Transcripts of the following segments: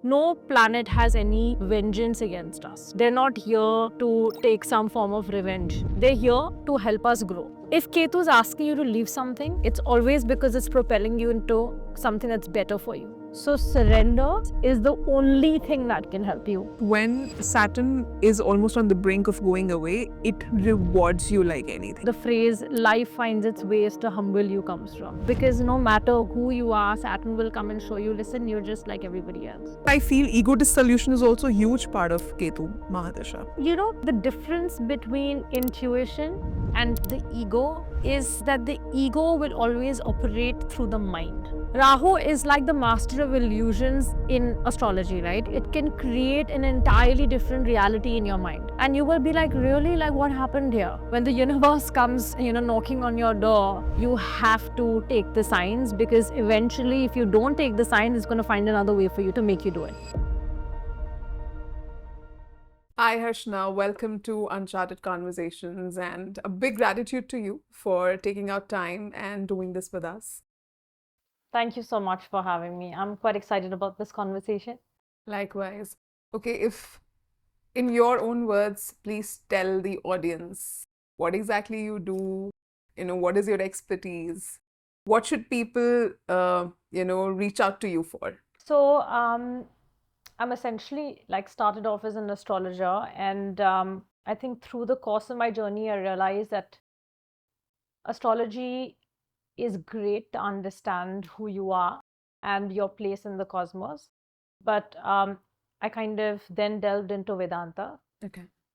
no planet has any vengeance against us. They're not here to take some form of revenge. They're here to help us grow. If Ketu is asking you to leave something, it's always because it's propelling you into something that's better for you. So surrender is the only thing that can help you. When Saturn is almost on the brink of going away, it rewards you like anything. The phrase life finds its ways to humble you comes from. Because no matter who you are, Saturn will come and show you, listen, you're just like everybody else. I feel ego dissolution is also a huge part of Ketu Mahadasha. You know, the difference between intuition and the ego is that the ego will always operate through the mind. Rahu is like the master of illusions in astrology, right? It can create an entirely different reality in your mind. And you will be like, really? Like, what happened here? When the universe comes, knocking on your door, you have to take the signs, because eventually, if you don't take the signs, it's going to find another way for you to make you do it. Hi Harshna, welcome to Uncharted Conversations, and a big gratitude to you for taking out time and doing this with us. Thank you so much for having me. I'm quite excited about this conversation. Likewise. Okay, if in your own words, please tell the audience what exactly you do, what is your expertise? What should people, reach out to you for? So, I'm essentially started off as an astrologer, and I think through the course of my journey, I realized that astrology is great to understand who you are and your place in the cosmos. But I kind of then delved into Vedanta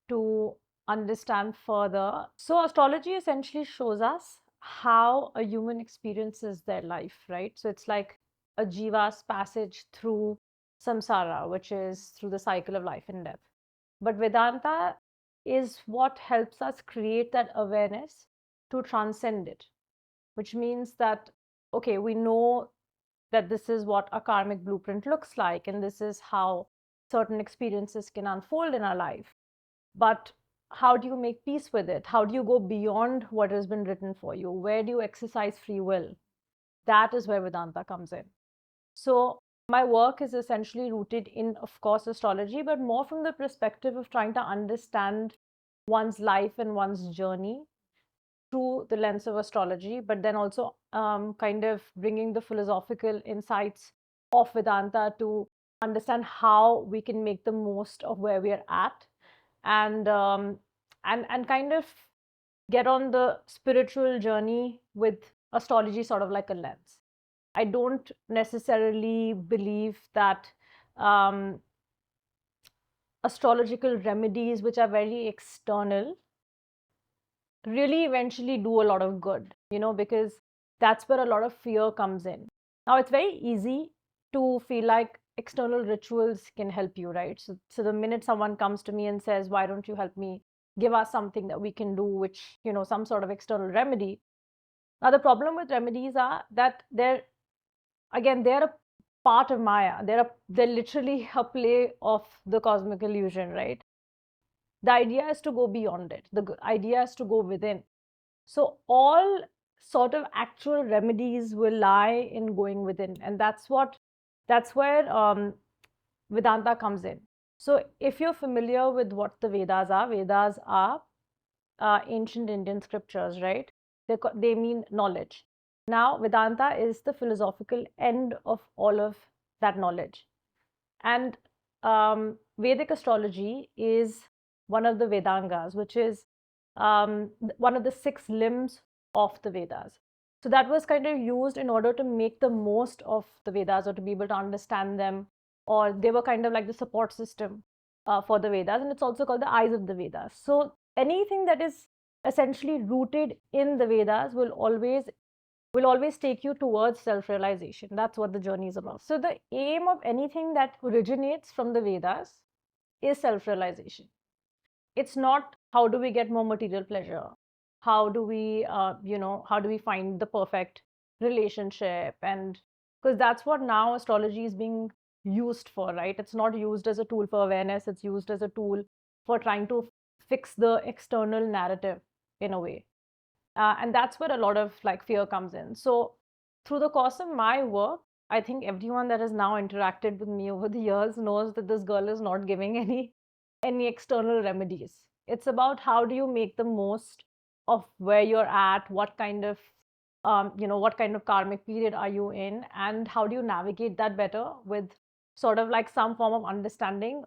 to understand further. So, astrology essentially shows us how a human experiences their life, right? So, it's like a jiva's passage through samsara, which is through the cycle of life and death. But Vedanta is what helps us create that awareness to transcend it, which means that, okay, we know that this is what a karmic blueprint looks like, and this is how certain experiences can unfold in our life. But how do you make peace with it? How do you go beyond what has been written for you? Where do you exercise free will? That is where Vedanta comes in. So my work is essentially rooted in, of course, astrology, but more from the perspective of trying to understand one's life and one's journey through the lens of astrology, but then also kind of bringing the philosophical insights of Vedanta to understand how we can make the most of where we are at, and kind of get on the spiritual journey with astrology sort of like a lens. I don't necessarily believe that astrological remedies, which are very external, really eventually do a lot of good, because that's where a lot of fear comes in. Now, it's very easy to feel like external rituals can help you, right? So the minute someone comes to me and says, why don't you help me, give us something that we can do, which, some sort of external remedy. Now, the problem with remedies are that they're a part of Maya. They're literally a play of the cosmic illusion, right? The idea is to go beyond it. The idea is to go within. So all sort of actual remedies will lie in going within, and that's where Vedanta comes in. So if you're familiar with what the Vedas are ancient Indian scriptures, right? They mean knowledge. Now, Vedanta is the philosophical end of all of that knowledge. And Vedic astrology is one of the Vedangas, which is one of the 6 limbs of the Vedas. So that was kind of used in order to make the most of the Vedas, or to be able to understand them, or they were kind of like the support system for the Vedas, and it's also called the eyes of the Vedas. So anything that is essentially rooted in the Vedas will always take you towards self-realization. That's what the journey is about. So the aim of anything that originates from the Vedas is self-realization. It's not how do we get more material pleasure, how do we find the perfect relationship, and because that's what now astrology is being used for, right? It's not used as a tool for awareness, it's used as a tool for trying to fix the external narrative in a way. And that's where a lot of fear comes in. So through the course of my work, I think everyone that has now interacted with me over the years knows that this girl is not giving any external remedies. It's about how do you make the most of where you're at, what kind of what kind of karmic period are you in, and how do you navigate that better with sort of like some form of understanding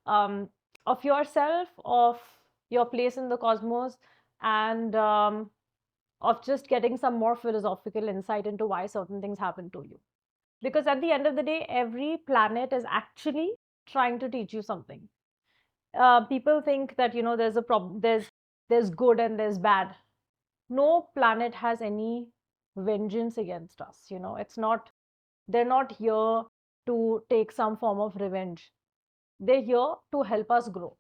um, of yourself, of your place in the cosmos, and of just getting some more philosophical insight into why certain things happen to you. Because at the end of the day, every planet is actually trying to teach you something. People think that there's a problem, there's good and there's bad. No planet has any vengeance against us. It's not, they're not here to take some form of revenge. They're here to help us grow.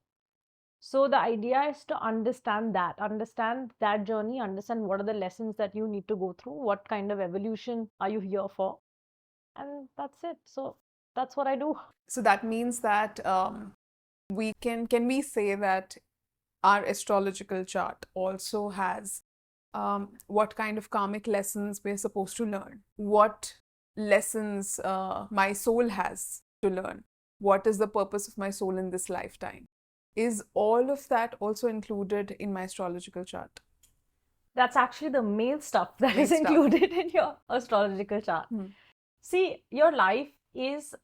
So the idea is to understand that journey, understand what are the lessons that you need to go through, what kind of evolution are you here for, and that's it. So that's what I do. So that means that can we say that our astrological chart also has what kind of karmic lessons we're supposed to learn, what lessons my soul has to learn, what is the purpose of my soul in this lifetime? Is all of that also included in my astrological chart? That's actually the main stuff that is included in your astrological chart. See, your life is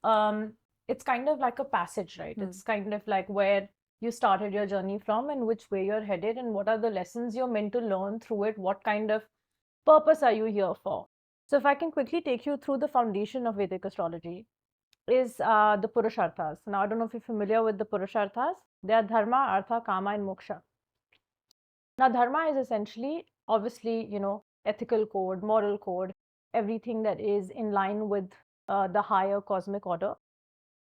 it's kind of like a passage, right? It's kind of like where you started your journey from and which way you're headed and what are the lessons you're meant to learn through it, what kind of purpose are you here for. So if I can quickly take you through the foundation of Vedic astrology, is the Purusharthas. Now, I don't know if you're familiar with the Purusharthas. They are Dharma, Artha, Kama, and Moksha. Now, Dharma is essentially, obviously, ethical code, moral code, everything that is in line with the higher cosmic order.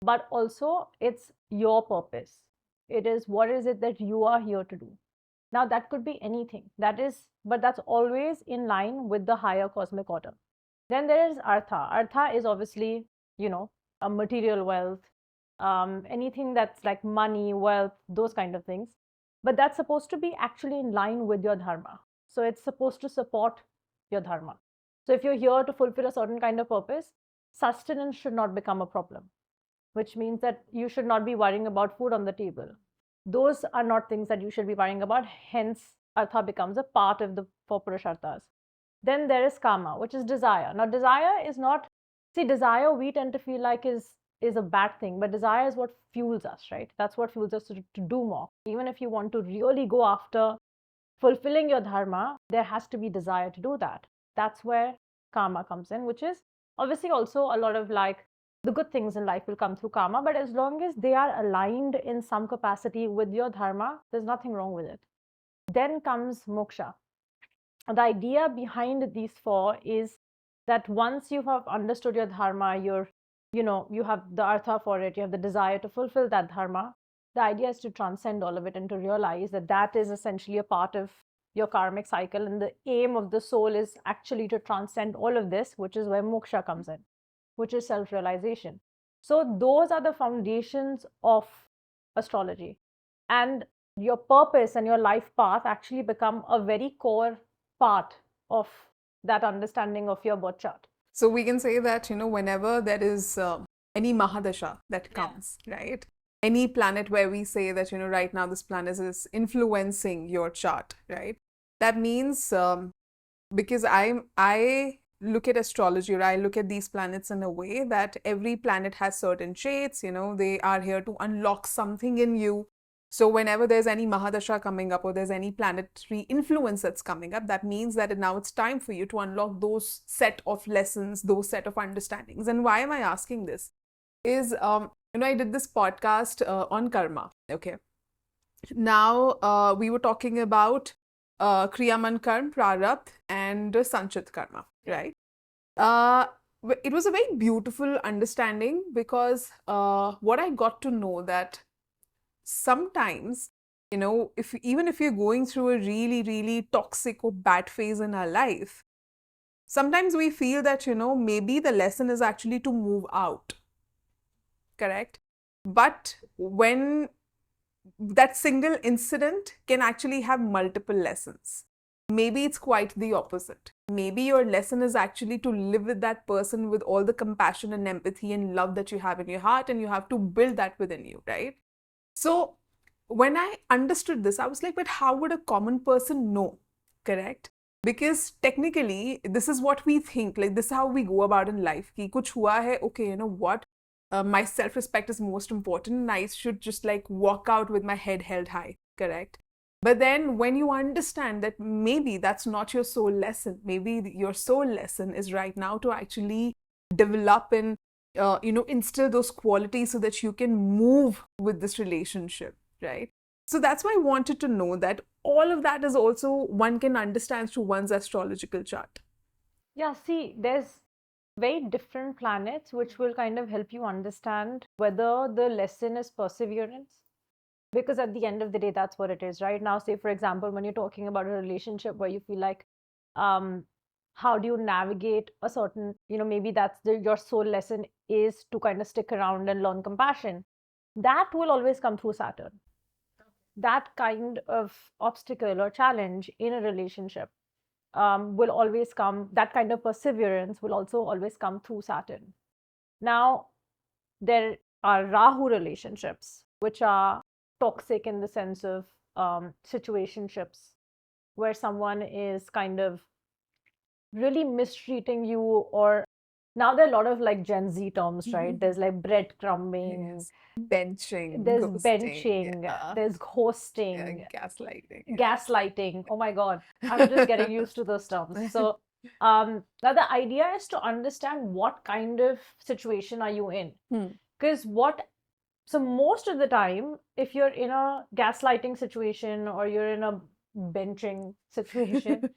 But also, it's your purpose. It is, what is it that you are here to do? Now, that could be anything. But that's always in line with the higher cosmic order. Then there is Artha. Artha is obviously, a material wealth, anything that's like money, wealth, those kind of things. But that's supposed to be actually in line with your dharma. So it's supposed to support your dharma. So if you're here to fulfill a certain kind of purpose, sustenance should not become a problem, which means that you should not be worrying about food on the table. Those are not things that you should be worrying about. Hence, Artha becomes a part of the four Purusharthas. Then there is Kama, which is desire. Now, desire is not, desire we tend to feel like is a bad thing, but desire is what fuels us, right? That's what fuels us to do more. Even if you want to really go after fulfilling your dharma, there has to be desire to do that. That's where karma comes in, which is obviously also a lot of like the good things in life will come through karma, but as long as they are aligned in some capacity with your dharma, there's nothing wrong with it. Then comes moksha. The idea behind these four is that once you have understood your dharma, you have the artha for it, you have the desire to fulfill that dharma. The idea is to transcend all of it and to realize that that is essentially a part of your karmic cycle, and the aim of the soul is actually to transcend all of this, which is where moksha comes in, which is self-realization. So those are the foundations of astrology, and your purpose and your life path actually become a very core part of that understanding of your birth chart. So we can say that, whenever there is any Mahadasha that comes, right? Any planet where we say that, right now this planet is influencing your chart, right? That means because I look at astrology, or I look at these planets in a way that every planet has certain traits, they are here to unlock something in you. So whenever there's any Mahadasha coming up or there's any planetary influence that's coming up, that means that now it's time for you to unlock those set of lessons, those set of understandings. And why am I asking this? Is, I did this podcast on karma, okay? Now, we were talking about Kriyaman Karma, Prarabdha, and Sanchit Karma, right? It was a very beautiful understanding because what I got to know that sometimes, even if you're going through a really, really toxic or bad phase in our life, sometimes we feel that, maybe the lesson is actually to move out. Correct? But when that single incident can actually have multiple lessons, maybe it's quite the opposite. maybe your lesson is actually to live with that person with all the compassion and empathy and love that you have in your heart, and you have to build that within you, right? So when I understood this, I was like, but how would a common person know? Correct? Because technically, this is what we think, like this is how we go about in life. Ki kuch hua hai, okay, you know what? My self-respect is most important, and I should just like walk out with my head held high. Correct? But then when you understand that maybe that's not your soul lesson, maybe your soul lesson is right now to actually develop and instill those qualities so that you can move with this relationship, right? So that's why I wanted to know that all of that is also one can understand through one's astrological chart. Yeah, see, there's very different planets which will kind of help you understand whether the lesson is perseverance. Because at the end of the day, that's what it is, right? Now, say, for example, when you're talking about a relationship where you feel like, how do you navigate a certain, maybe that's your soul lesson is to kind of stick around and learn compassion. That will always come through Saturn. That kind of obstacle or challenge in a relationship will always come, that kind of perseverance will also always come through Saturn. Now, there are Rahu relationships, which are toxic in the sense of situationships, where someone is kind of really mistreating you, or now there are a lot of like Gen Z terms, right? There's like breadcrumbing, Yes. Benching, there's ghosting, there's ghosting, gaslighting. gaslighting. Oh my God, I'm just getting used to those terms. So now the idea is to understand what kind of situation are you in. Because so most of the time, if you're in a gaslighting situation or you're in a benching situation,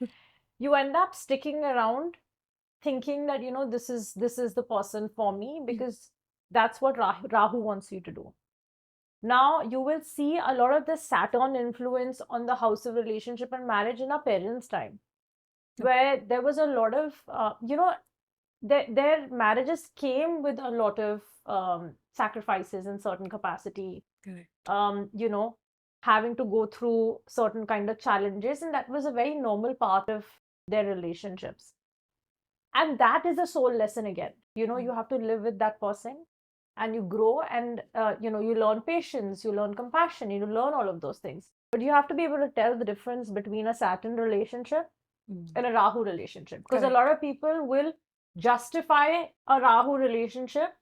you end up sticking around thinking that, this is the person for me, because that's what Rahu wants you to do. Now, you will see a lot of the Saturn influence on the house of relationship and marriage in our parents' time, where there was a lot of, their marriages came with a lot of sacrifices in certain capacity. Correct. Having to go through certain kind of challenges, and that was a very normal part of their relationships. And that is a soul lesson again. You have to live with that person, and you grow, and you learn patience, you learn compassion, you learn all of those things. But you have to be able to tell the difference between a Saturn relationship and a Rahu relationship, because a lot of people will justify a Rahu relationship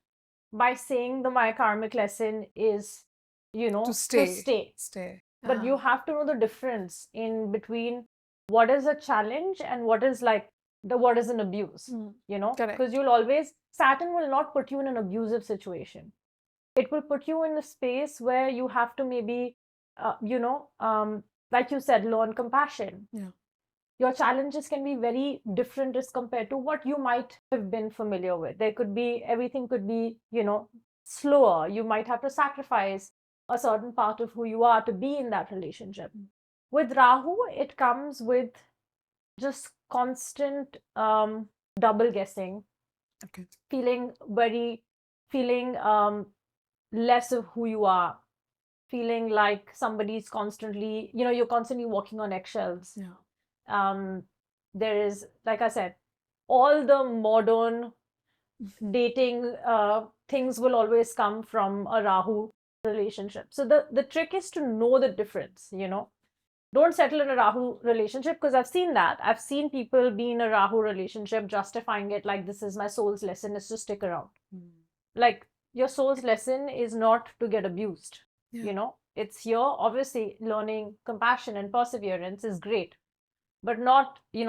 by saying my karmic lesson is, To stay. But you have to know the difference in between what is a challenge and what is like what is an abuse, because you'll always, Saturn will not put you in an abusive situation. It will put you in a space where you have to maybe, like you said, learn compassion. Yeah. Your challenges can be very different as compared to what you might have been familiar with. Everything could be, slower. You might have to sacrifice a certain part of who you are to be in that relationship. With Rahu, it comes with just constant double guessing, feeling less of who you are, feeling like somebody's constantly, you're constantly walking on eggshells. There is, like I said, all the modern dating things will always come from a Rahu relationship. So the trick is to know the difference, Don't settle in a Rahu relationship, because I've seen that. I've seen people be in a Rahu relationship justifying it like, this is my soul's lesson, is to stick around. Like, your soul's lesson is not to get abused. It's here, obviously, learning compassion and perseverance is great, but not, you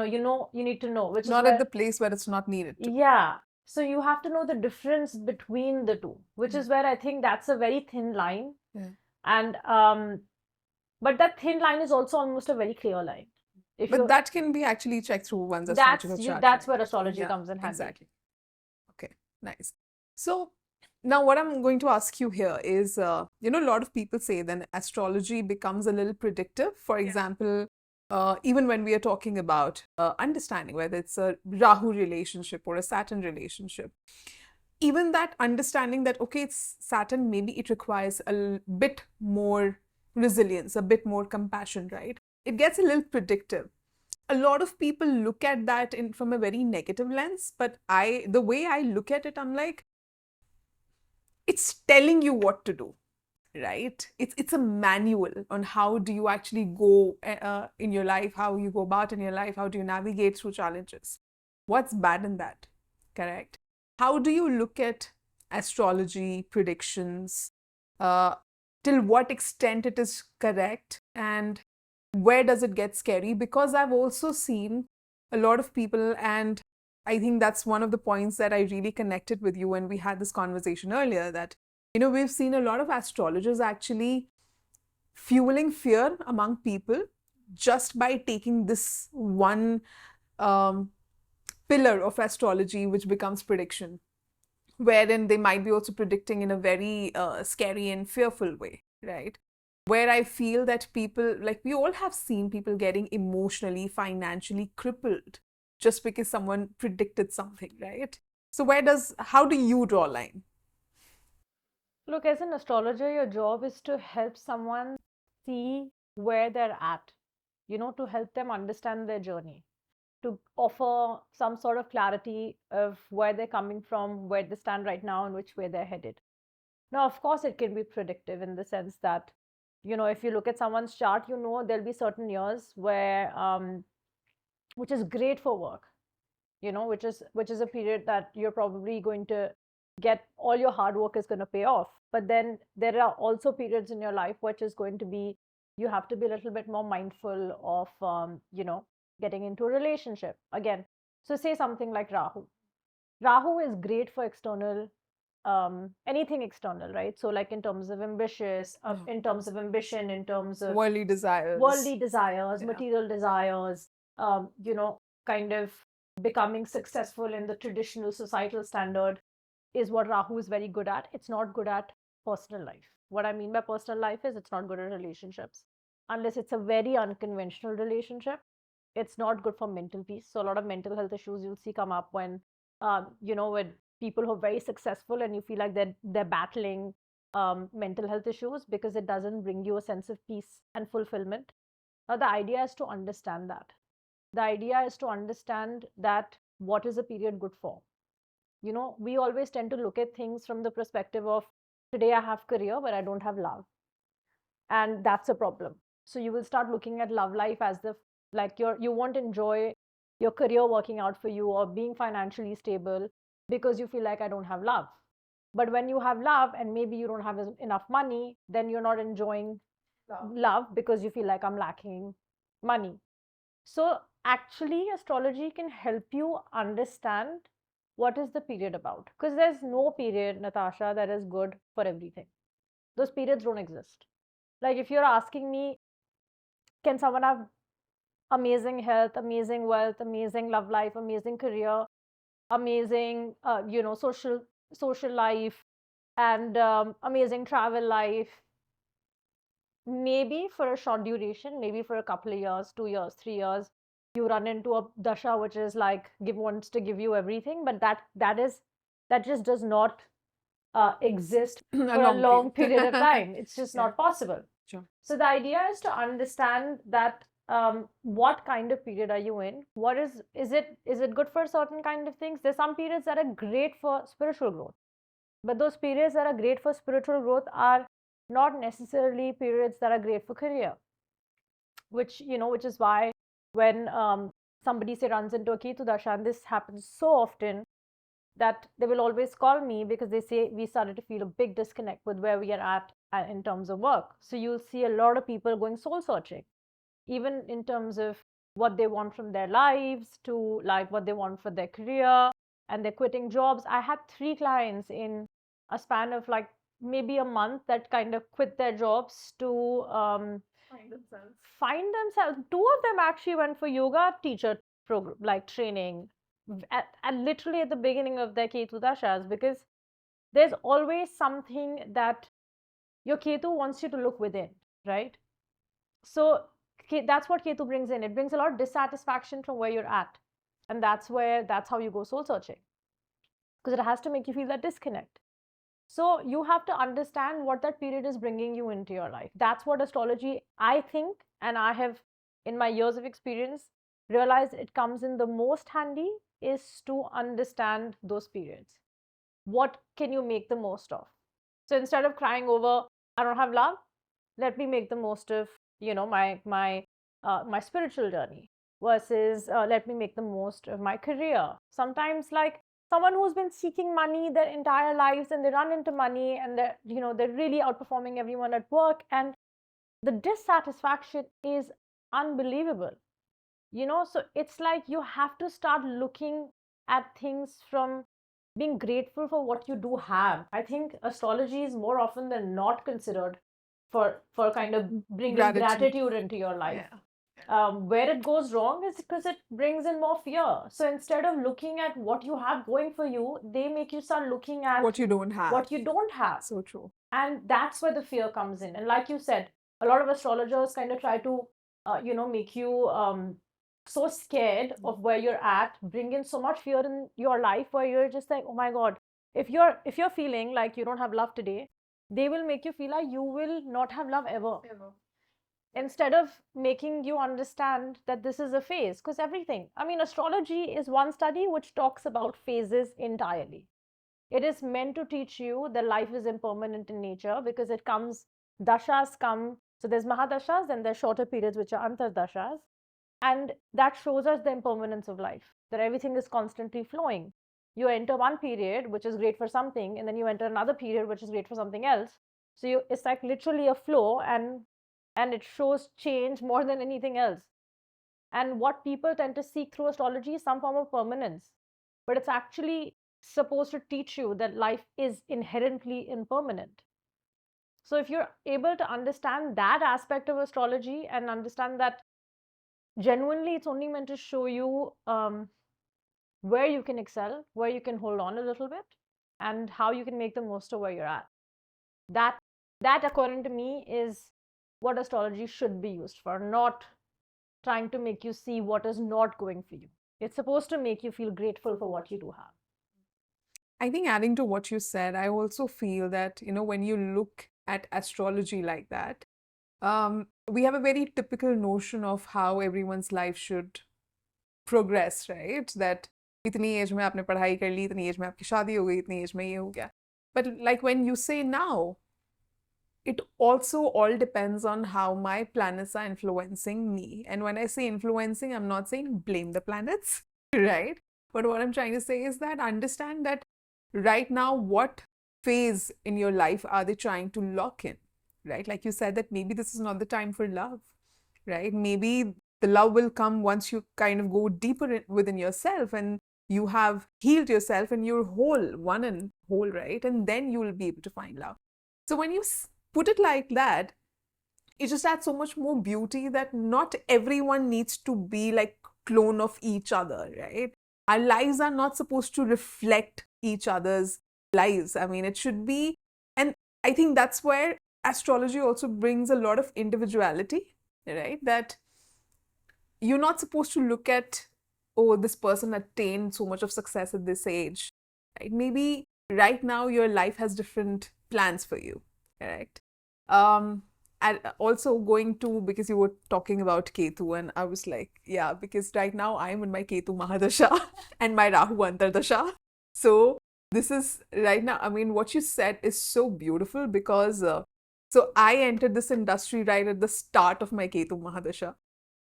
need to know, which not is at the place where it's not needed to. Yeah. So you have to know the difference between the two, which is where I think that's a very thin line. And but that thin line is also almost a very clear line. But that can be actually checked through one's astrological chart. That's where astrology comes in handy. Exactly. Okay, nice. So now what I'm going to ask you here is, a lot of people say then astrology becomes a little predictive. For example, even when we are talking about understanding whether it's a Rahu relationship or a Saturn relationship, even that understanding that, okay, it's Saturn, maybe it requires a bit more resilience, a bit more compassion, right? It gets a little predictive. a lot of people look at that from a very negative lens, but the way I look at it, I'm like, it's telling you what to do, right? It's a manual on how do you actually go in your life, how you go about in your life, how do you navigate through challenges. What's bad in that? Correct. How do you look at astrology predictions? Uh, till what extent it is correct, and where does it get scary? Because I've also seen a lot of people, and I think that's one of the points that I really connected with you when we had this conversation earlier, that we've seen a lot of astrologers actually fueling fear among people just by taking this one pillar of astrology, which becomes prediction, wherein they might be also predicting in a very scary and fearful way, right? Where I feel that people, like, we all have seen people getting emotionally, financially crippled just because someone predicted something, right? So how do you draw a line? Look, as an astrologer, your job is to help someone see where they're at, to help them understand their journey, to offer some sort of clarity of where they're coming from, where they stand right now, and which way they're headed. Now, of course, it can be predictive in the sense that, if you look at someone's chart, there'll be certain years where, which is great for work, which is a period that you're probably going to get all your hard work is going to pay off. But then there are also periods in your life which is going to be, you have to be a little bit more mindful of, getting into a relationship again. So say something like Rahu is great for external, anything external, right? So like in terms of in terms of ambition, in terms of Worldly desires. Yeah. Material desires, kind of becoming successful in the traditional societal standard is what Rahu is very good at. It's not good at personal life. What I mean by personal life is it's not good at relationships. Unless it's a very unconventional relationship, it's not good for mental peace. So a lot of mental health issues you'll see come up when, with people who are very successful and you feel like they're battling mental health issues because it doesn't bring you a sense of peace and fulfillment. Now, the idea is to understand that. The idea is to understand that what is a period good for? We always tend to look at things from the perspective of today I have career, but I don't have love. And that's a problem. So you will start looking at love life as the like you won't enjoy your career working out for you or being financially stable because you feel like I don't have love. But when you have love and maybe you don't have enough money, then you're not enjoying love because you feel like I'm lacking money. So actually, astrology can help you understand what is the period about. Because there's no period, Natasha, that is good for everything. Those periods don't exist. Like if you're asking me, can someone have amazing health, amazing wealth, amazing love life, amazing career, amazing, social life, and amazing travel life? Maybe for a short duration, maybe for a couple of years, 2 years, 3 years, you run into a dasha which is like wants to give you everything, but that just does not exist for a long period of time. It's just not possible. Sure. So the idea is to understand that what kind of period are you in? What is it good for certain kind of things? There's some periods that are great for spiritual growth, but those periods that are great for spiritual growth are not necessarily periods that are great for career. Which is why when somebody say runs into a Ketu Dasha, and this happens so often, that they will always call me because they say we started to feel a big disconnect with where we are at in terms of work. So you'll see a lot of people going soul searching, even in terms of what they want from their lives to like what they want for their career, and they're quitting jobs. I had 3 clients in a span of like maybe a month that kind of quit their jobs to find themselves. 2 of them actually went for yoga teacher program, like training, and literally at the beginning of their Ketu Dashas, because there's always something that your Ketu wants you to look within, right? So that's what Ketu brings in. It brings a lot of dissatisfaction from where you're at. And that's how you go soul searching. Because it has to make you feel that disconnect. So you have to understand what that period is bringing you into your life. That's what astrology, I think, and I have, in my years of experience, realize it comes in the most handy is to understand those periods. What can you make the most of? So instead of crying over, I don't have love, let me make the most of, my spiritual journey, versus let me make the most of my career. Sometimes, like someone who's been seeking money their entire lives, and they run into money, and they're really outperforming everyone at work, and the dissatisfaction is unbelievable. So it's like you have to start looking at things from being grateful for what you do have. I think astrology is more often than not considered for kind of bringing gratitude into your life. Yeah. Where it goes wrong is because it brings in more fear. So instead of looking at what you have going for you, they make you start looking at What you don't have. what you don't have. So true. And that's where the fear comes in. And like you said, a lot of astrologers kind of try to make you so scared of where you're at, bring in so much fear in your life, where you're just like, oh my god, if you're feeling like you don't have love today, they will make you feel like you will not have love ever, instead of making you understand that this is a phase. Because astrology is one study which talks about phases entirely. It is meant to teach you that life is impermanent in nature, because dashas come. So there's Mahadashas and there's shorter periods which are Antardashas. And that shows us the impermanence of life, that everything is constantly flowing. You enter one period which is great for something, and then you enter another period which is great for something else. So it's like literally a flow, and it shows change more than anything else. And what people tend to seek through astrology is some form of permanence, but it's actually supposed to teach you that life is inherently impermanent. So if you're able to understand that aspect of astrology, and understand that genuinely it's only meant to show you where you can excel, where you can hold on a little bit, and how you can make the most of where you're at, that according to me is what astrology should be used for, not trying to make you see what is not going for you. It's supposed to make you feel grateful for what you do have. I think, adding to what you said, I also feel that, when you look at astrology like that, we have a very typical notion of how everyone's life should progress, right? That इतनी as में आपने पढ़ाई कर ली, इतनी as में आपकी शादी हो गई, इतनी एज में ये हो गया. But like when you say now, it also all depends on how my planets are influencing me. And when I say influencing, I'm not saying blame the planets, right? But what I'm trying to say is that understand that right now, what phase in your life are they trying to lock in, right? Like you said, that maybe this is not the time for love, right? Maybe the love will come once you kind of go deeper within yourself, and you have healed yourself and you're whole, one and whole, right? And then you will be able to find love. So when you put it like that, it just adds so much more beauty, that not everyone needs to be like clone of each other, right? Our lives are not supposed to reflect each other's lives. I mean, it should be, and I think that's where astrology also brings a lot of individuality, right? That you're not supposed to look at, oh, this person attained so much of success at this age, right? Maybe right now your life has different plans for you, right? And also going to, because you were talking about Ketu, and I was like, yeah, because right now I'm in my Ketu Mahadasha and my Rahu Antardasha. So this is right now, I mean, what you said is so beautiful, because so I entered this industry right at the start of my Ketu Mahadasha.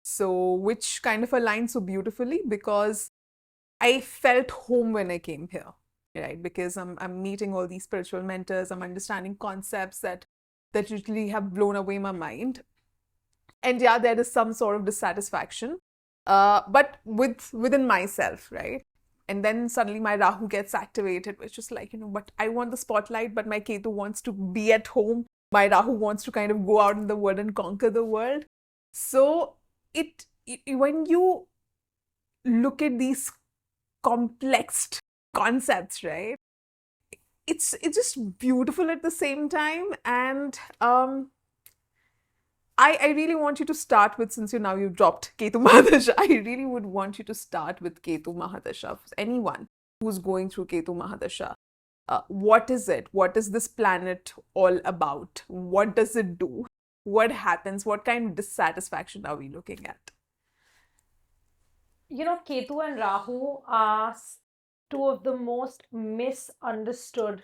So which kind of aligns so beautifully, because I felt home when I came here, right? Because I'm meeting all these spiritual mentors, I'm understanding concepts that literally have blown away my mind. And yeah, there is some sort of dissatisfaction, but within myself, right? And then suddenly my Rahu gets activated, which is like, but I want the spotlight, but my Ketu wants to be at home. My Rahu wants to kind of go out in the world and conquer the world. So when you look at these complex concepts, right? It's just beautiful at the same time. And I really want you to start with, since you've dropped Ketu Mahadasha, I really would want you to start with Ketu Mahadasha. Anyone who's going through Ketu Mahadasha, what is it? What is this planet all about? What does it do? What happens? What kind of dissatisfaction are we looking at? Ketu and Rahu are two of the most misunderstood.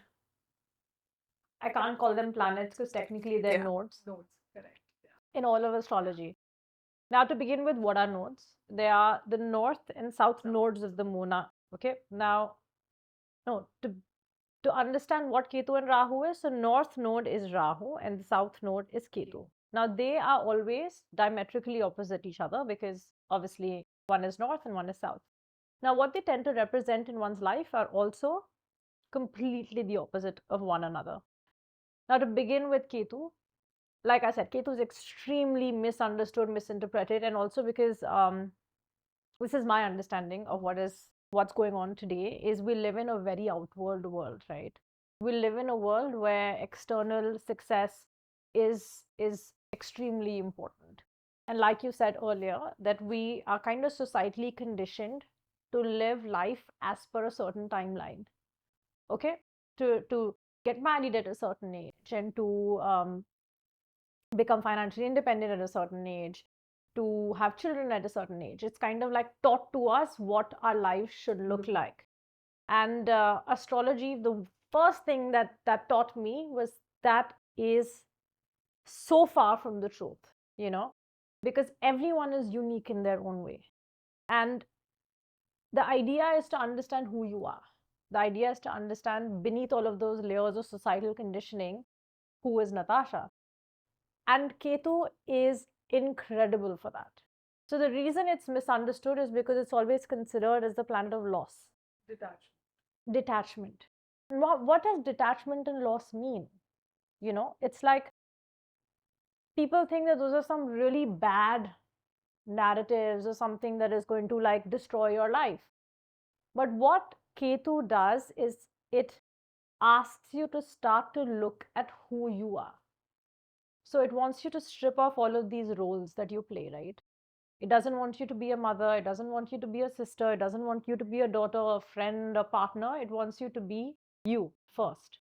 I can't call them planets because technically they're nodes. Nodes, correct. In all of astrology. Now, to begin with, what are nodes? They are the north and south nodes of the moon. Okay. Now, no, to understand what Ketu and Rahu is, so north node is Rahu and the south node is Ketu. Now, they are always diametrically opposite each other because obviously one is north and one is south. Now, what they tend to represent in one's life are also completely the opposite of one another. Now, to begin with Ketu, like I said, Ketu is extremely misunderstood, misinterpreted, and also because this is my understanding of what's going on today, is we live in a very outward world, right? We live in a world where external success is extremely important. And like you said earlier, that we are kind of societally conditioned to live life as per a certain timeline. Okay, to get married at a certain age and to become financially independent at a certain age, to have children at a certain age. It's kind of like taught to us what our life should look like. And astrology, the first thing that taught me was that is so far from the truth, because everyone is unique in their own way. And the idea is to understand who you are. The idea is to understand beneath all of those layers of societal conditioning, who is Natasha. And Ketu is incredible for that. So the reason it's misunderstood is because it's always considered as the planet of loss. Detachment. What does detachment and loss mean? It's like people think that those are some really bad narratives or something that is going to like destroy your life. But what Ketu does is it asks you to start to look at who you are. So it wants you to strip off all of these roles that you play, right? It doesn't want you to be a mother. It doesn't want you to be a sister. It doesn't want you to be a daughter, a friend, a partner. It wants you to be you first,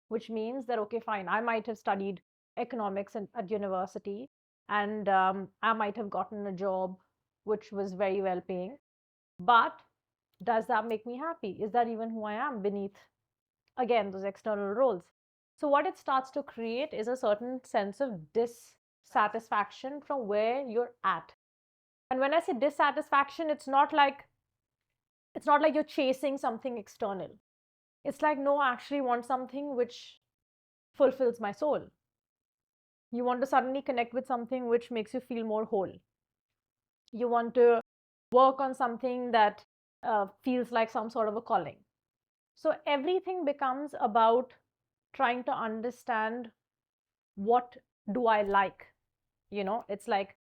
which means that, okay, fine, I might have studied economics at university and I might have gotten a job which was very well paying. But does that make me happy? Is that even who I am beneath, again, those external roles? So what it starts to create is a certain sense of dissatisfaction from where you're at. And when I say dissatisfaction, it's not like you're chasing something external. It's like, no, I actually want something which fulfills my soul. You want to suddenly connect with something which makes you feel more whole. You want to work on something that feels like some sort of a calling. So everything becomes about trying to understand, what do I like? It's like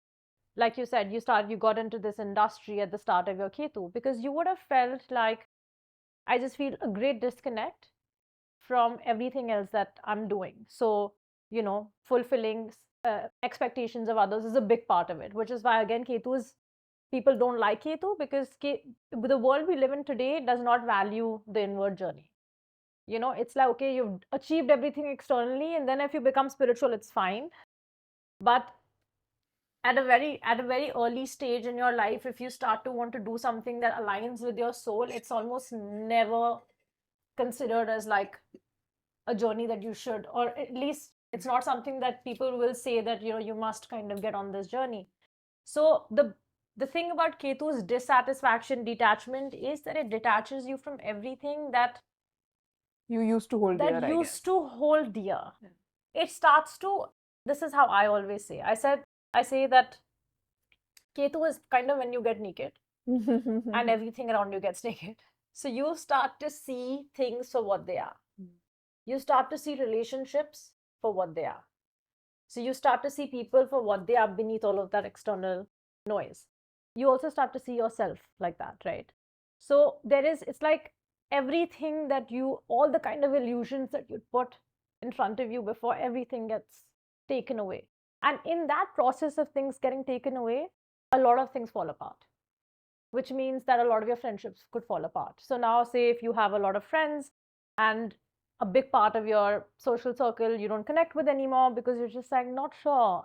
you said, you got into this industry at the start of your Ketu because you would have felt like, I just feel a great disconnect from everything else that I'm doing. So, fulfilling expectations of others is a big part of it, which is why, again, people don't like Ketu because the world we live in today does not value the inward journey. It's like, okay, you've achieved everything externally, and then if you become spiritual, it's fine. But at a very early stage in your life, if you start to want to do something that aligns with your soul, it's almost never considered as like a journey that you should, or at least it's not something that people will say that you must kind of get on this journey. So the thing about Ketu's dissatisfaction, detachment, is that it detaches you from everything that You used to hold dear, I used guess. to hold dear. It starts to, this is how I always say, I say that Ketu is kind of when you get naked and everything around you gets naked. So you start to see things for what they are. You start to see relationships for what they are. So you start to see people for what they are beneath all of that external noise. You also start to see yourself like that, right? So it's like everything that all the kind of illusions that you put in front of you before, everything gets taken away. And in that process of things getting taken away, a lot of things fall apart, which means that a lot of your friendships could fall apart. So now, say if you have a lot of friends and a big part of your social circle you don't connect with anymore because you're just like, not sure,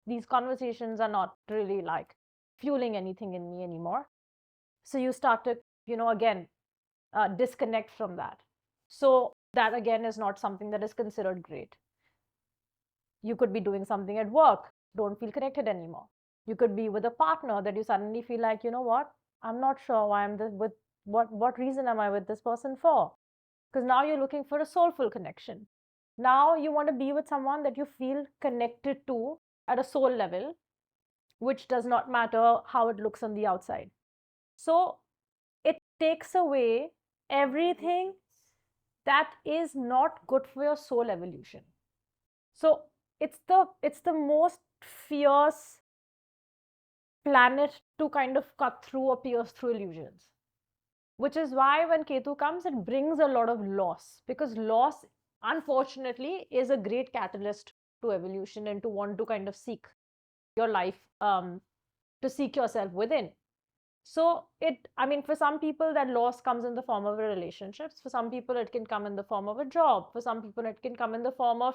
these conversations are not really like fueling anything in me anymore. So you start to, again, disconnect from that. So that again is not something that is considered great. You could be doing something at work, don't feel connected anymore. You could be with a partner that you suddenly feel like, you know what, I'm not sure why I'm with what reason am I with this person for? Because now you're looking for a soulful connection. Now you want to be with someone that you feel connected to at a soul level, which does not matter how it looks on the outside. So it takes away everything that is not good for your soul evolution. So it's the most fierce planet to kind of cut through or pierce through illusions, which is why when Ketu comes, it brings a lot of loss, because loss, unfortunately, is a great catalyst to evolution and to want to kind of seek your life, to seek yourself within. So for some people, that loss comes in the form of relationships. For some people, it can come in the form of a job. For some people, it can come in the form of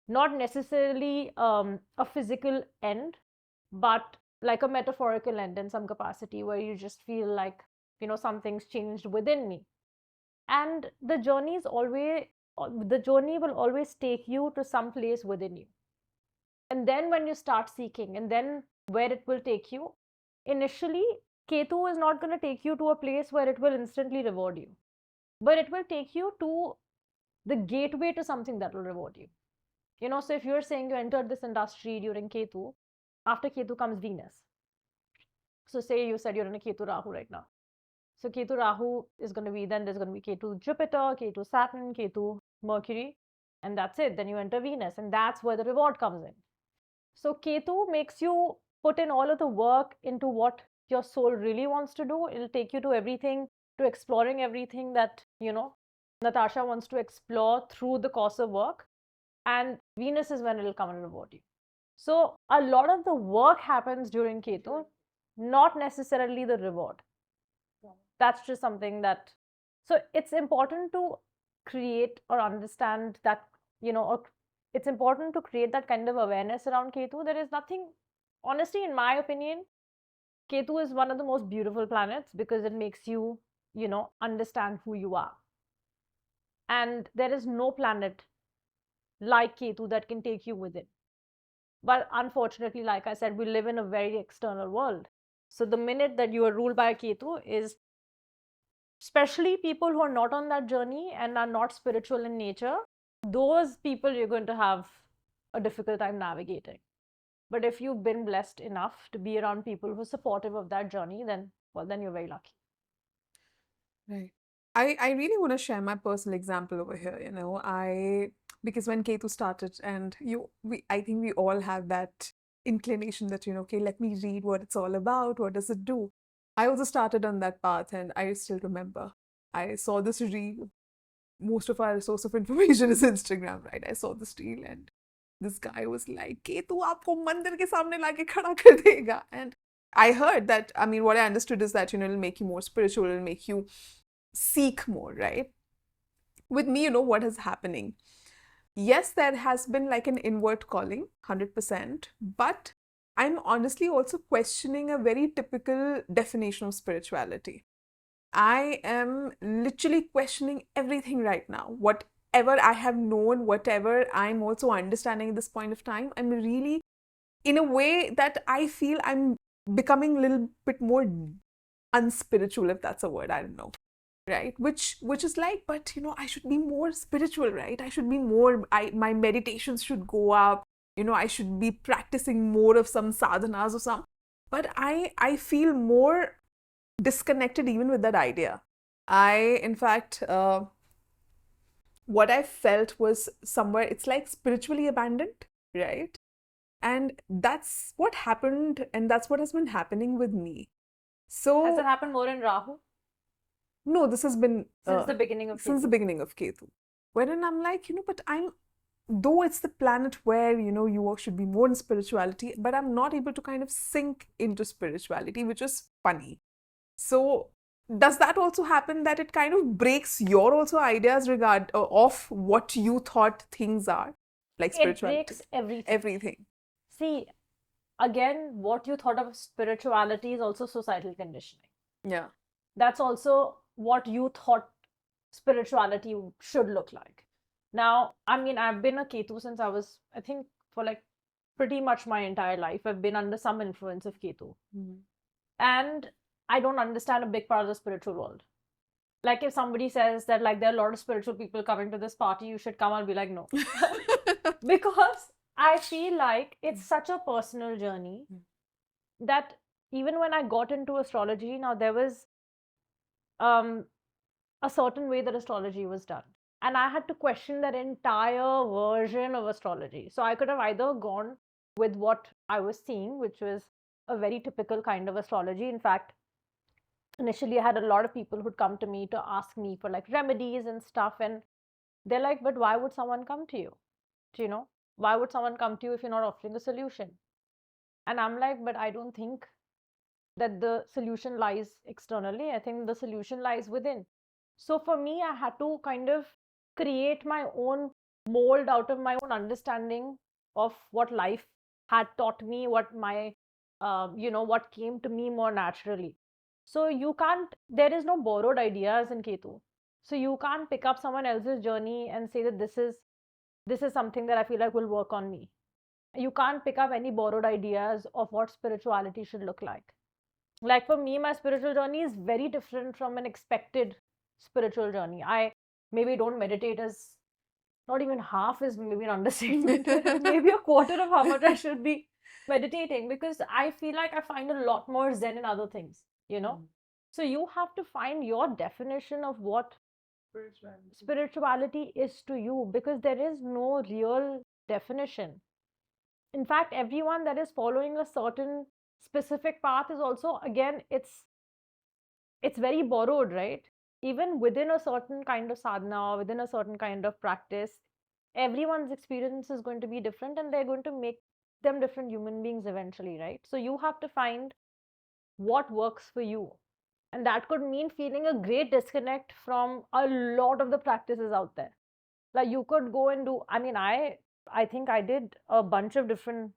not necessarily a physical end, but like a metaphorical end in some capacity, where you just feel like, something's changed within me. And the journey will always take you to some place within you. And then when you start seeking, and then where it will take you, initially, Ketu is not going to take you to a place where it will instantly reward you, but it will take you to the gateway to something that will reward you. So if you're saying you entered this industry during Ketu, after Ketu comes Venus. So say you said you're in a Ketu Rahu right now. So Ketu Rahu is going to be, then there's going to be Ketu Jupiter, Ketu Saturn, Ketu Mercury, and that's it. Then you enter Venus, and that's where the reward comes in. So Ketu makes you put in all of the work into what your soul really wants to do. It'll take you to everything, to exploring everything that, Natasha wants to explore through the course of work. And Venus is when it'll come and reward you. So a lot of the work happens during Ketu, not necessarily the reward. That's just something that, so it's important to create or understand that, or it's important to create that kind of awareness around Ketu. There is nothing, honestly, in my opinion, Ketu is one of the most beautiful planets because it makes you, understand who you are. And there is no planet like Ketu that can take you within. But unfortunately, like I said, we live in a very external world. So the minute that you are ruled by a Ketu is, especially people who are not on that journey and are not spiritual in nature, those people you're going to have a difficult time navigating. But if you've been blessed enough to be around people who are supportive of that journey, then you're very lucky. Right. I really want to share my personal example over here, because when Ketu started, and I think we all have that inclination that, okay, let me read what it's all about, what does it do? I also started on that path, and I still remember. I saw this reel. Most of our source of information is Instagram, right? I saw this reel, and this guy was like, Ketu aapko mandir ke samne laake khada kar dega. And I heard that, what I understood is that, it'll make you more spiritual, it'll make you seek more, right? With me, what is happening? Yes, there has been like an inward calling, 100%, but I'm honestly also questioning a very typical definition of spirituality. I am literally questioning everything right now. Whatever I have known, whatever I'm also understanding at this point of time, I'm really, in a way that I feel I'm becoming a little bit more unspiritual, if that's a word, I don't know. Right, which is like, but I should be more spiritual, right? I should be more, my meditations should go up, I should be practicing more of some sadhanas or some, but I feel more disconnected even with that idea. In fact, what I felt was somewhere, it's like spiritually abandoned, right? And that's what happened, and that's what has been happening with me. So has it happened more in Rahu? No, this has been since the beginning of Ketu. Since the beginning of Ketu. Wherein I'm like, but though it's the planet where, you should be more in spirituality, but I'm not able to kind of sink into spirituality, which is funny. So does that also happen, that it kind of breaks your also ideas of what you thought things are? Like spirituality. It breaks everything. Everything. See, again, what you thought of spirituality is also societal conditioning. Yeah. That's also what you thought spirituality should look like. Now, I mean, I've been a Ketu since I was, I think, for like pretty much my entire life. I've been under some influence of Ketu. And I don't understand a big part of the spiritual world. Like if somebody says that like there are a lot of spiritual people coming to this party, you should come, I'll be like, no. Because I feel like it's such a personal journey that even when I got into astrology, now there was a certain way that astrology was done. And I had to question that entire version of astrology. So I could have either gone with what I was seeing, which was a very typical kind of astrology. In fact, initially I had a lot of people who'd come to me to ask me for like remedies and stuff. And they're like, but why would someone come to you? Do you know? Why would someone come to you if you're not offering a solution? And I'm like, but I don't think that the solution lies externally. I think the solution lies within. So for me, I had to kind of create my own mold out of my own understanding of what life had taught me, what my, what came to me more naturally. So you can't, there is no borrowed ideas in Ketu. So you can't pick up someone else's journey and say that this is something that I feel like will work on me. You can't pick up any borrowed ideas of what spirituality should look like. Like for me, my spiritual journey is very different from an expected spiritual journey. I maybe don't meditate as, not even half is maybe an understatement, maybe a quarter of how much I should be meditating, because I feel like I find a lot more zen in other things, you know? So you have to find your definition of what spirituality is to you, because there is no real definition. In fact, everyone that is following a certain specific path is also, again, it's very borrowed, right? Even within a certain kind of sadhana or within a certain kind of practice, everyone's experience is going to be different, and they're going to make them different human beings eventually, right? So you have to find what works for you. And that could mean feeling a great disconnect from a lot of the practices out there. Like you could go and do, I mean, I think I did a bunch of different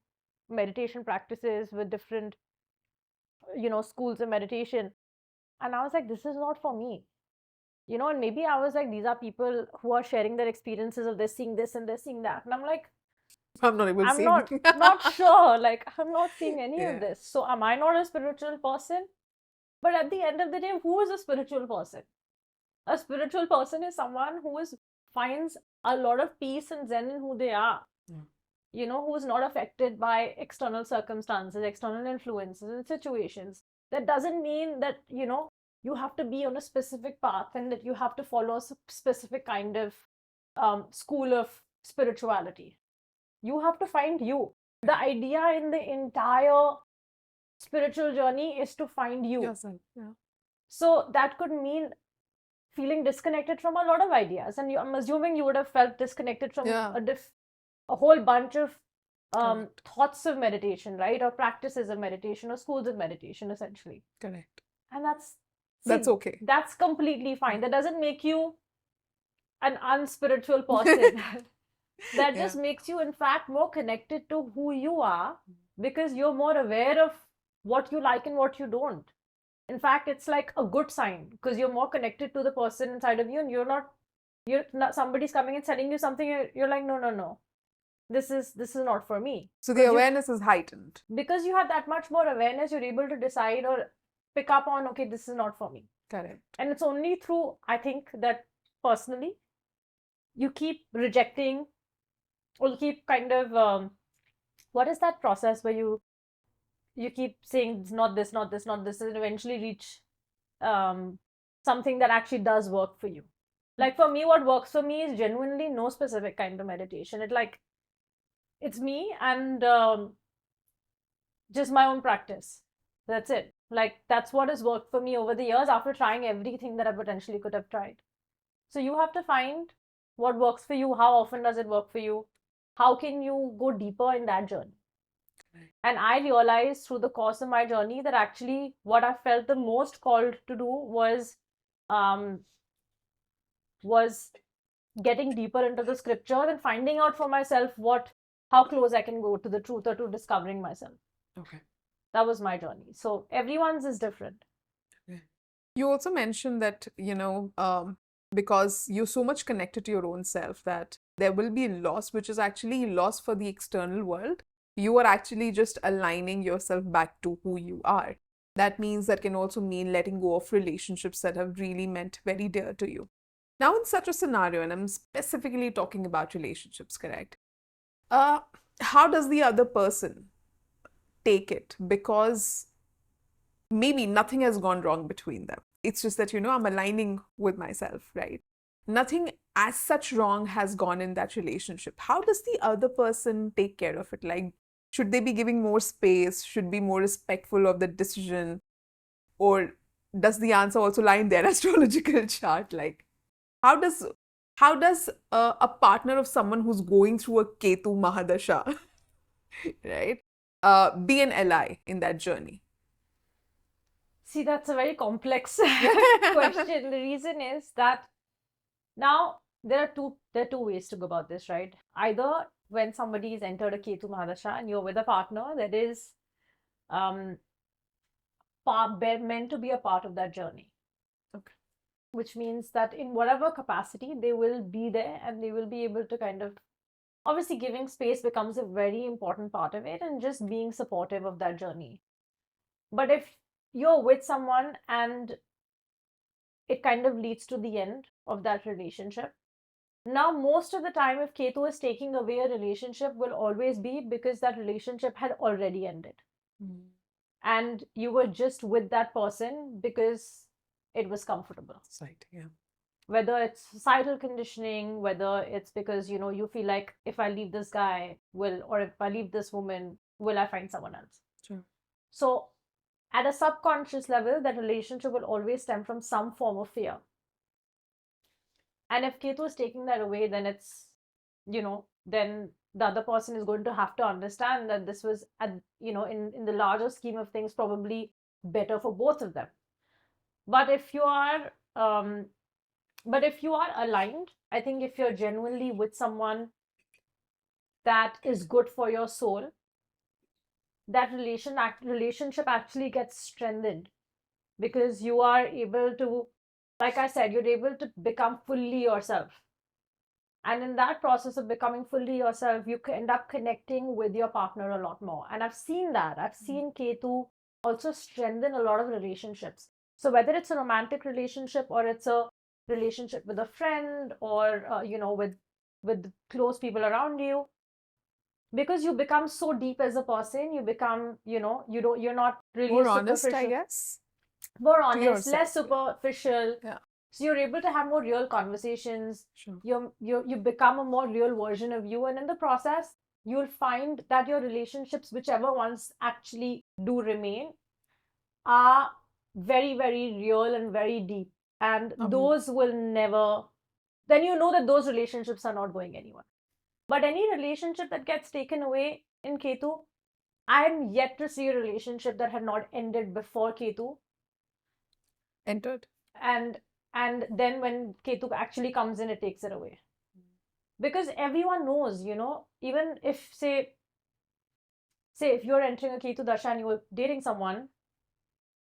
meditation practices with different, schools of meditation. And I was like, this is not for me. And maybe I was like, these are people who are sharing their experiences of this, seeing this and they're seeing that. And I'm like, I'm not even I'm seeing. not sure. Like, I'm not seeing any Yeah. of this. So am I not a spiritual person? But at the end of the day, who is a spiritual person? A spiritual person is someone who finds a lot of peace and zen in who they are. Who is not affected by external circumstances, external influences and situations. That doesn't mean that, you have to be on a specific path and that you have to follow a specific kind of school of spirituality. You have to find you. The idea in the entire spiritual journey is to find you. Yourself. Yeah. So that could mean feeling disconnected from a lot of ideas. And I'm assuming you would have felt disconnected from a whole bunch of thoughts of meditation, right? Or practices of meditation or schools of meditation, essentially. Correct. And that's okay. That's completely fine. That doesn't make you an unspiritual person. That just makes you, in fact, more connected to who you are, because you're more aware of what you like and what you don't. In fact, it's like a good sign, because you're more connected to the person inside of you, and you're not somebody's coming and telling you something, you're like, no. This is not for me. So the awareness is heightened. Because you have that much more awareness, you're able to decide or pick up on, okay, this is not for me. Correct. And it's only through, I think, that personally, you keep rejecting, or you keep kind of, what is that process where you keep saying, it's not this, not this, not this, and eventually reach something that actually does work for you. Like for me, what works for me is genuinely no specific kind of meditation. It's me and just my own practice. That's it. Like that's what has worked for me over the years after trying everything that I potentially could have tried. So you have to find what works for you. How often does it work for you? How can you go deeper in that journey? And I realized through the course of my journey that actually what I felt the most called to do was getting deeper into the scriptures and finding out for myself how close I can go to the truth or to discovering myself. Okay. That was my journey. So everyone's is different. Okay. You also mentioned that, because you're so much connected to your own self that there will be loss, which is actually loss for the external world. You are actually just aligning yourself back to who you are. That means that can also mean letting go of relationships that have really meant very dear to you. Now, in such a scenario, and I'm specifically talking about relationships, correct? Uh, how does the other person take it? Because maybe nothing has gone wrong between them. It's just that, I'm aligning with myself, right? Nothing as such wrong has gone in that relationship. How does the other person take care of it? Like, should they be giving more space? Should be more respectful of the decision? Or does the answer also lie in their astrological chart? Like, how does a partner of someone who's going through a Ketu Mahadasha, right, be an ally in that journey? See, that's a very complex question. The reason is that now there are two ways to go about this, right? Either when somebody has entered a Ketu Mahadasha and you're with a partner that is um meant to be a part of that journey. Okay. Which means that in whatever capacity they will be there and they will be able to kind of, obviously giving space becomes a very important part of it, and just being supportive of that journey. But if you're with someone and it kind of leads to the end of that relationship, now most of the time if Ketu is taking away a relationship will always be because that relationship had already ended. And you were just with that person because it was comfortable. Right, yeah. Whether it's societal conditioning, whether it's because you feel like if I leave this guy, or if I leave this woman, will I find someone else? Sure. So at a subconscious level, that relationship will always stem from some form of fear. And if Ketu is taking that away, then then the other person is going to have to understand that this was in the larger scheme of things probably better for both of them. But if you are aligned, I think if you're genuinely with someone that is good for your soul, that relationship actually gets strengthened, because you are able to, like I said, you're able to become fully yourself. And in that process of becoming fully yourself, you end up connecting with your partner a lot more. And I've seen that. I've seen Ketu also strengthen a lot of relationships. So whether it's a romantic relationship or it's a relationship with a friend, or with close people around you, because you become so deep as a person, you become, you're not really More honest, I superficial. guess. More honest, yourself, less superficial. Yeah. So you're able to have more real conversations. Sure. You become a more real version of you, and in the process, you'll find that your relationships, whichever ones actually do remain, are very, very real and very deep. And those will never. Then you know that those relationships are not going anywhere. But any relationship that gets taken away in Ketu, I'm yet to see a relationship that had not ended before Ketu entered. And then when Ketu actually comes in, it takes it away. Because everyone knows, even if say if you're entering a Ketu Dasha and you're dating someone,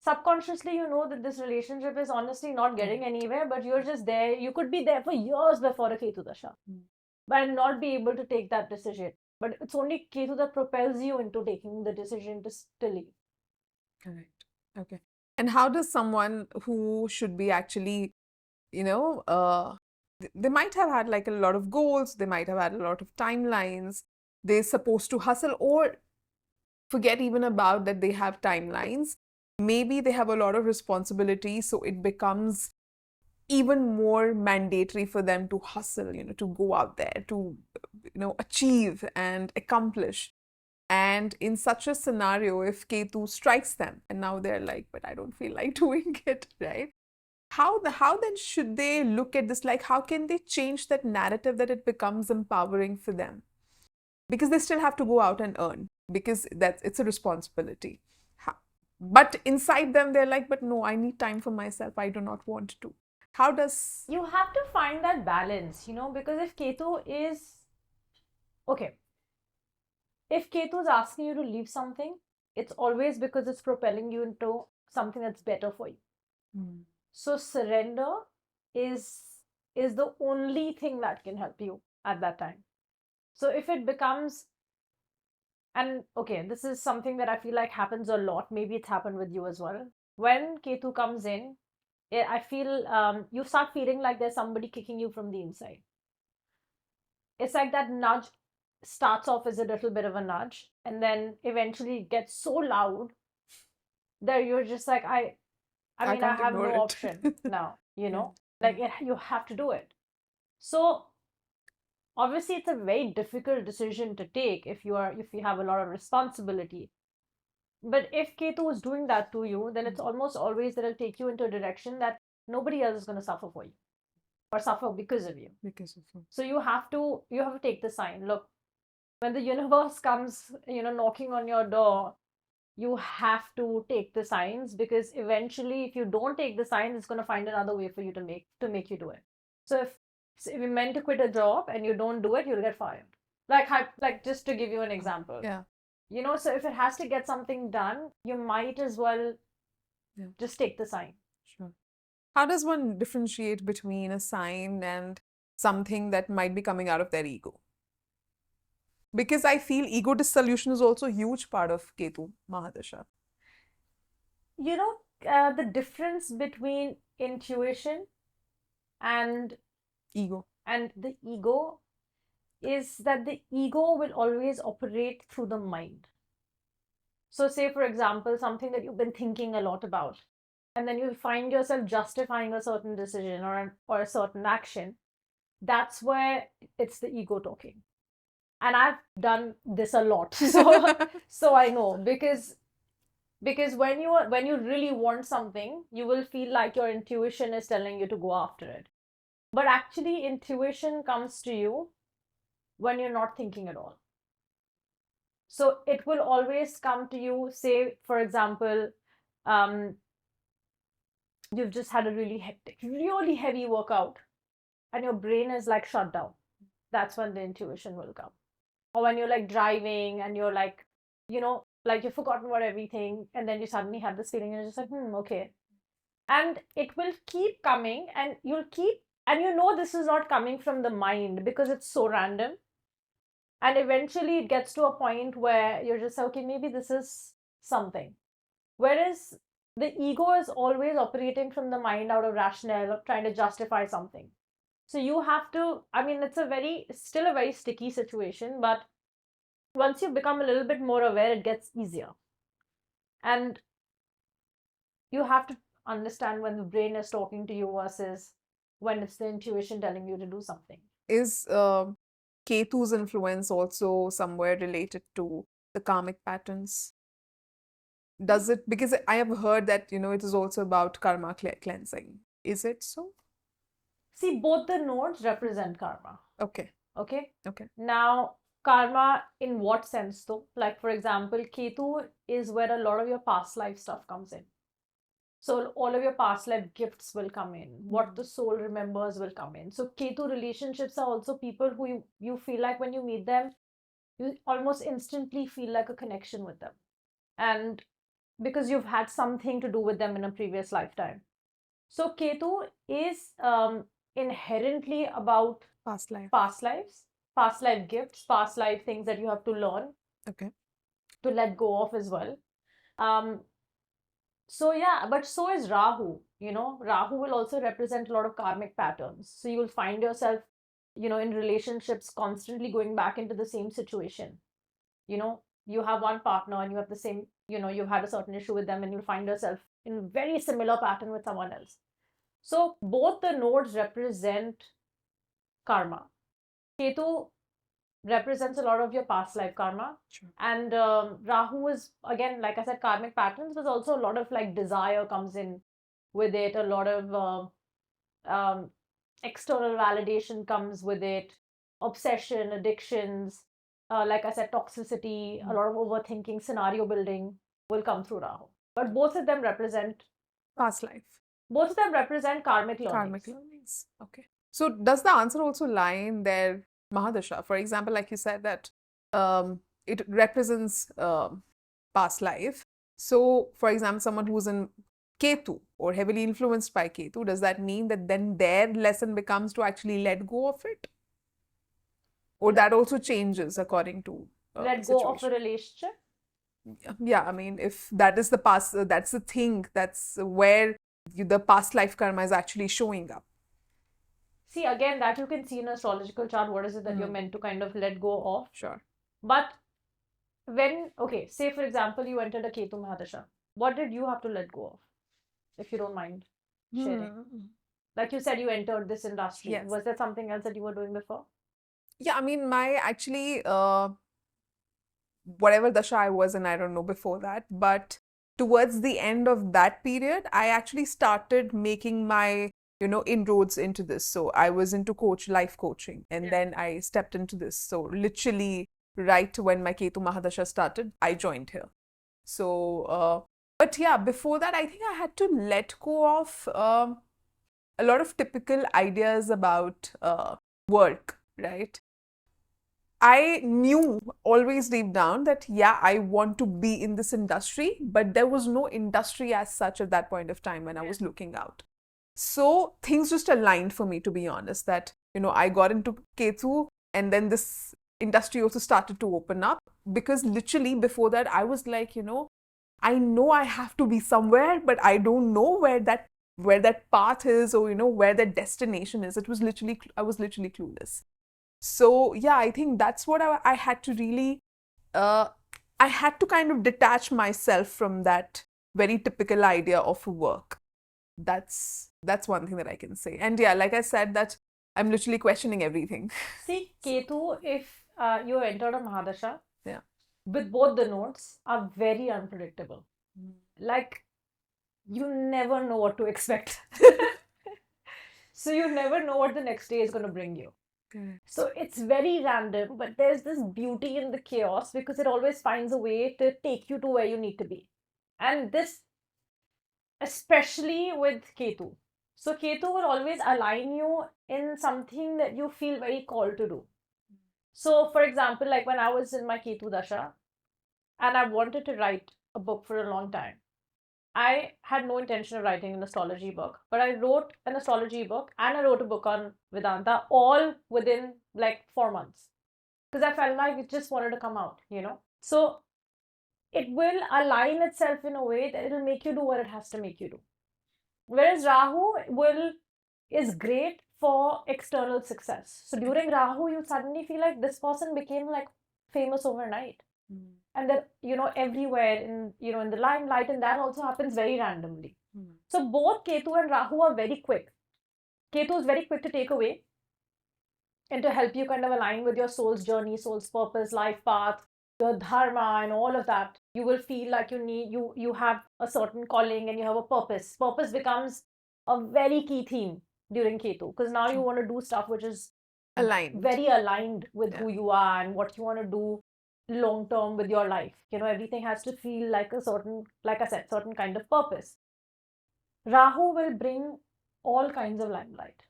subconsciously you know that this relationship is honestly not getting anywhere, but you're just there. You could be there for years before a Ketu Dasha, but not be able to take that decision. But it's only Ketu that propels you into taking the decision to leave. Correct. Okay. And how does someone who should be actually, they might have had like a lot of goals, they might have had a lot of timelines, they're supposed to hustle, or forget even about that they have timelines. Maybe they have a lot of responsibility, so it becomes even more mandatory for them to hustle, to go out there, to, achieve and accomplish. And in such a scenario, if Ketu strikes them and now they're like, but I don't feel like doing it, right? How then should they look at this? Like, how can they change that narrative that it becomes empowering for them? Because they still have to go out and earn, because it's a responsibility. But inside them, they're like, but no, I need time for myself. I do not want to. How does... You have to find that balance, because if Ketu is... Okay. If Ketu is asking you to leave something, it's always because it's propelling you into something that's better for you. So surrender is the only thing that can help you at that time. So if it becomes, and okay, this is something that I feel like happens a lot. Maybe it's happened with you as well. When Ketu comes in, I feel you start feeling like there's somebody kicking you from the inside. It's like that nudge starts off as a little bit of a nudge, and then eventually it gets so loud that you're just like, I mean, I can't have ignore no it. option now, Yeah. like you have to do it. So obviously it's a very difficult decision to take if you have a lot of responsibility. But if Ketu is doing that to you, then it's almost always that it'll take you into a direction that nobody else is going to suffer for you or suffer because of you. Because of it. So you have to take the sign. Look, when the universe comes, knocking on your door, you have to take the signs, because eventually if you don't take the signs, it's going to find another way for you to make you do it. So if you're meant to quit a job and you don't do it, you'll get fired. Like just to give you an example. Yeah. So if it has to get something done, you might as well just take the sign. Sure. How does one differentiate between a sign and something that might be coming out of their ego? Because I feel ego dissolution is also a huge part of Ketu Mahadasha. The difference between intuition and Ego. the ego is that the ego will always operate through the mind. So say, for example, something that you've been thinking a lot about, and then you find yourself justifying a certain decision or a certain action. That's where it's the ego talking. And I've done this a lot. So I know, because when you really want something, you will feel like your intuition is telling you to go after it. But actually, intuition comes to you when you're not thinking at all. So it will always come to you. Say, for example, you've just had a really hectic, really heavy workout, and your brain is like shut down. That's when the intuition will come. Or when you're like driving and you're like, like you've forgotten about everything, and then you suddenly have this feeling and you're just like, okay. And it will keep coming, and this is not coming from the mind because it's so random. And eventually it gets to a point where you're just, okay, maybe this is something. Whereas the ego is always operating from the mind out of rationale, trying to justify something. So you have to, it's still a very sticky situation, but once you become a little bit more aware, it gets easier. And you have to understand when the brain is talking to you versus when it's the intuition telling you to do something. Is Ketu's influence also somewhere related to the karmic patterns? Does it? Because I have heard that, it is also about karma cleansing. Is it so? See, both the nodes represent karma. Okay. Okay? Okay. Now, karma in what sense though? Like, for example, Ketu is where a lot of your past life stuff comes in. So all of your past life gifts will come in. What the soul remembers will come in. So Ketu relationships are also people who you feel like when you meet them, you almost instantly feel like a connection with them. And because you've had something to do with them in a previous lifetime. So Ketu is inherently about Past life. past lives, past life gifts, past life things that you have to learn. Okay. To let go of as well. So yeah, but so is Rahu. Rahu will also represent a lot of karmic patterns. So you'll find yourself, in relationships constantly going back into the same situation. You have one partner and you have the same, you've had a certain issue with them, and you'll find yourself in a very similar pattern with someone else. So both the nodes represent karma. Ketu represents a lot of your past life karma. Sure. And Rahu is, again, like I said, karmic patterns, but also a lot of like desire comes in with it. A lot of external validation comes with it. Obsession, addictions, like I said, toxicity, a lot of overthinking, scenario building will come through Rahu. But both of them represent past life. Both of them represent karmic learnings. Karmic learnings. Okay. So does the answer also lie in their Mahadasha? For example, like you said that it represents past life. So, for example, someone who's in Ketu or heavily influenced by Ketu, does that mean that then their lesson becomes to actually let go of it? Or that also changes according to Let go of a situation? relationship? Yeah, I mean, if that is the past, that's the thing, that's where the past life karma is actually showing up. See, again, that you can see in an astrological chart. What is it that you're meant to kind of let go of? Sure. But when, okay, say for example, you entered a Ketu Mahadasha, what did you have to let go of? If you don't mind sharing. Like you said, you entered this industry. Yes. Was there something else that you were doing before? Yeah, I mean, my actually, whatever dasha I was in, I don't know before that, but towards the end of that period, I actually started making my, inroads into this. So I was into life coaching, and then I stepped into this. So literally, right when my Ketu Mahadasha started, I joined here. So, but yeah, before that, I think I had to let go of a lot of typical ideas about work, right? I knew always deep down that, yeah, I want to be in this industry, but there was no industry as such at that point of time when I was looking out. So things just aligned for me, to be honest, that, I got into Ketu and then this industry also started to open up, because literally before that, I was like, I know I have to be somewhere, but I don't know where that path is, or, where that destination is. I was literally clueless. So yeah, I think that's what I had to really, I had to kind of detach myself from that very typical idea of work. That's one thing that I can say. And yeah, like I said, that I'm literally questioning everything. See, Ketu, if you entered a Mahadasha, Yeah. with both the nodes, are very unpredictable. Like, you never know what to expect. So you never know what the next day is going to bring you. So it's very random, but there's this beauty in the chaos because it always finds a way to take you to where you need to be. And this, especially with Ketu. So Ketu will always align you in something that you feel very called to do. So, for example, like when I was in my Ketu Dasha and I wanted to write a book for a long time, I had no intention of writing an astrology book, but I wrote an astrology book and I wrote a book on Vedanta all within like 4 months because I felt like it just wanted to come out, So it will align itself in a way that it'll make you do what it has to make you do. Whereas is great for external success. So during Rahu, you suddenly feel like this person became like famous overnight. And then, everywhere in the limelight, and that also happens very randomly. So both Ketu and Rahu are very quick. Ketu is very quick to take away and to help you kind of align with your soul's journey, soul's purpose, life path, your dharma, and all of that. You will feel like you have a certain calling and you have a purpose. Purpose becomes a very key theme during Ketu because now you want to do stuff which is very aligned with who you are and what you want to do long term with your life. Everything has to feel like a certain, like I said, certain kind of purpose. Rahu will bring all kinds of limelight,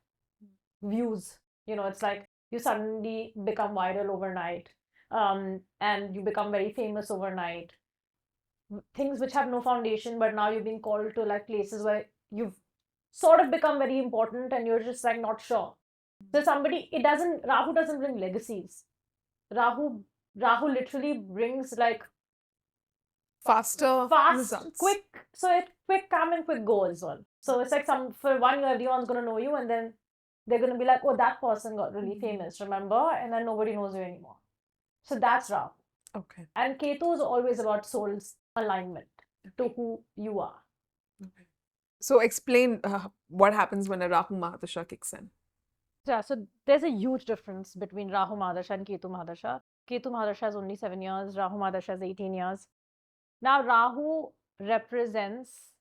views. It's like you suddenly become viral overnight, and you become very famous overnight. Things which have no foundation, but now you're being called to like places where you've sort of become very important and you're just like not sure. So Rahu doesn't bring legacies. Rahu literally brings like fast, results. quick, come and quick go as well. So it's like for 1 year, everyone's going to know you and then they're going to be like, oh, that person got really famous, remember? And then nobody knows you anymore. So that's Rahu. Okay. And Ketu is always about soul's alignment to who you are. Okay. So explain what happens when a Rahu Mahadasha kicks in. Yeah, so there's a huge difference between Rahu Mahadasha and Ketu Mahadasha. Ketu Mahadasha is only 7 years, Rahu Mahadasha is 18 years. Now, Rahu represents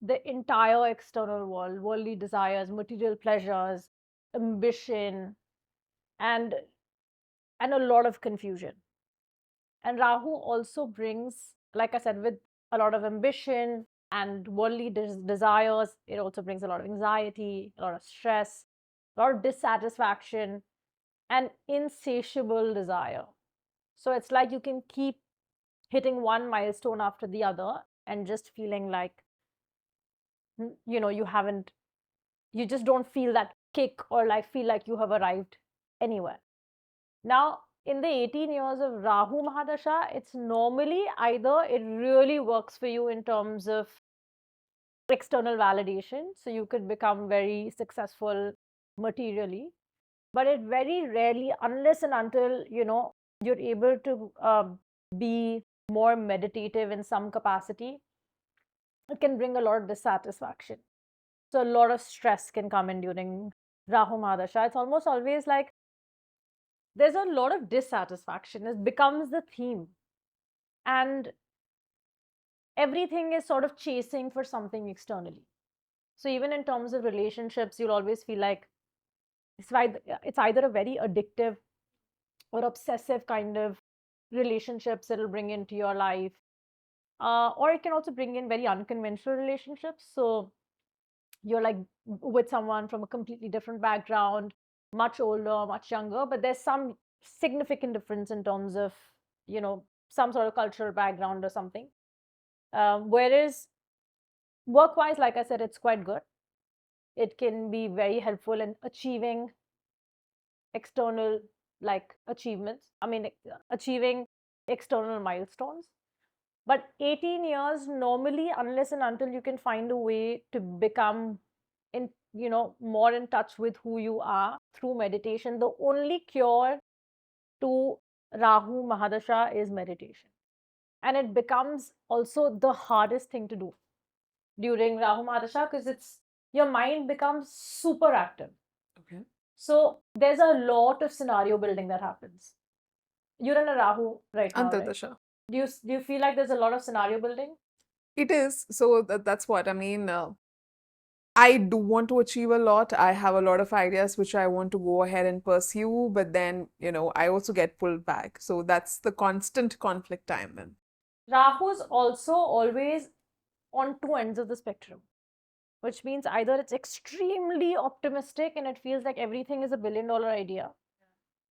the entire external world, worldly desires, material pleasures, ambition, and a lot of confusion. And Rahu also brings, like I said, with a lot of ambition and worldly desires, it also brings a lot of anxiety, a lot of stress, a lot of dissatisfaction, and insatiable desire. So it's like you can keep hitting one milestone after the other and just feeling like you just don't feel that kick or like feel like you have arrived anywhere. Now, in the 18 years of Rahu Mahadasha, it's normally either it really works for you in terms of external validation, so you could become very successful materially, but it very rarely, unless and until you're able to be more meditative in some capacity, it can bring a lot of dissatisfaction. So a lot of stress can come in during Rahu Mahadasha. It's almost always like there's a lot of dissatisfaction. It becomes the theme. And everything is sort of chasing for something externally. So even in terms of relationships, you'll always feel like it's either a very addictive or obsessive kind of relationships that'll bring into your life. Or it can also bring in very unconventional relationships. So you're like with someone from a completely different background, much older, much younger, but there's some significant difference in terms of, some sort of cultural background or something. Whereas work-wise, like I said, it's quite good. It can be very helpful in achieving external achievements. I mean, achieving external milestones. But 18 years normally, unless and until you can find a way to become more in touch with who you are through meditation, the only cure to Rahu Mahadasha is meditation. And it becomes also the hardest thing to do during Rahu Mahadasha because your mind becomes super active. Okay. So there's a lot of scenario building that happens. You're in a Rahu right now, right? Antardasha. Do you feel like there's a lot of scenario building? It is. So that's what I mean. I do want to achieve a lot. I have a lot of ideas which I want to go ahead and pursue, but then, I also get pulled back. So that's the constant conflict I'm in. Rahu's also always on two ends of the spectrum, which means either it's extremely optimistic and it feels like everything is $1 billion idea,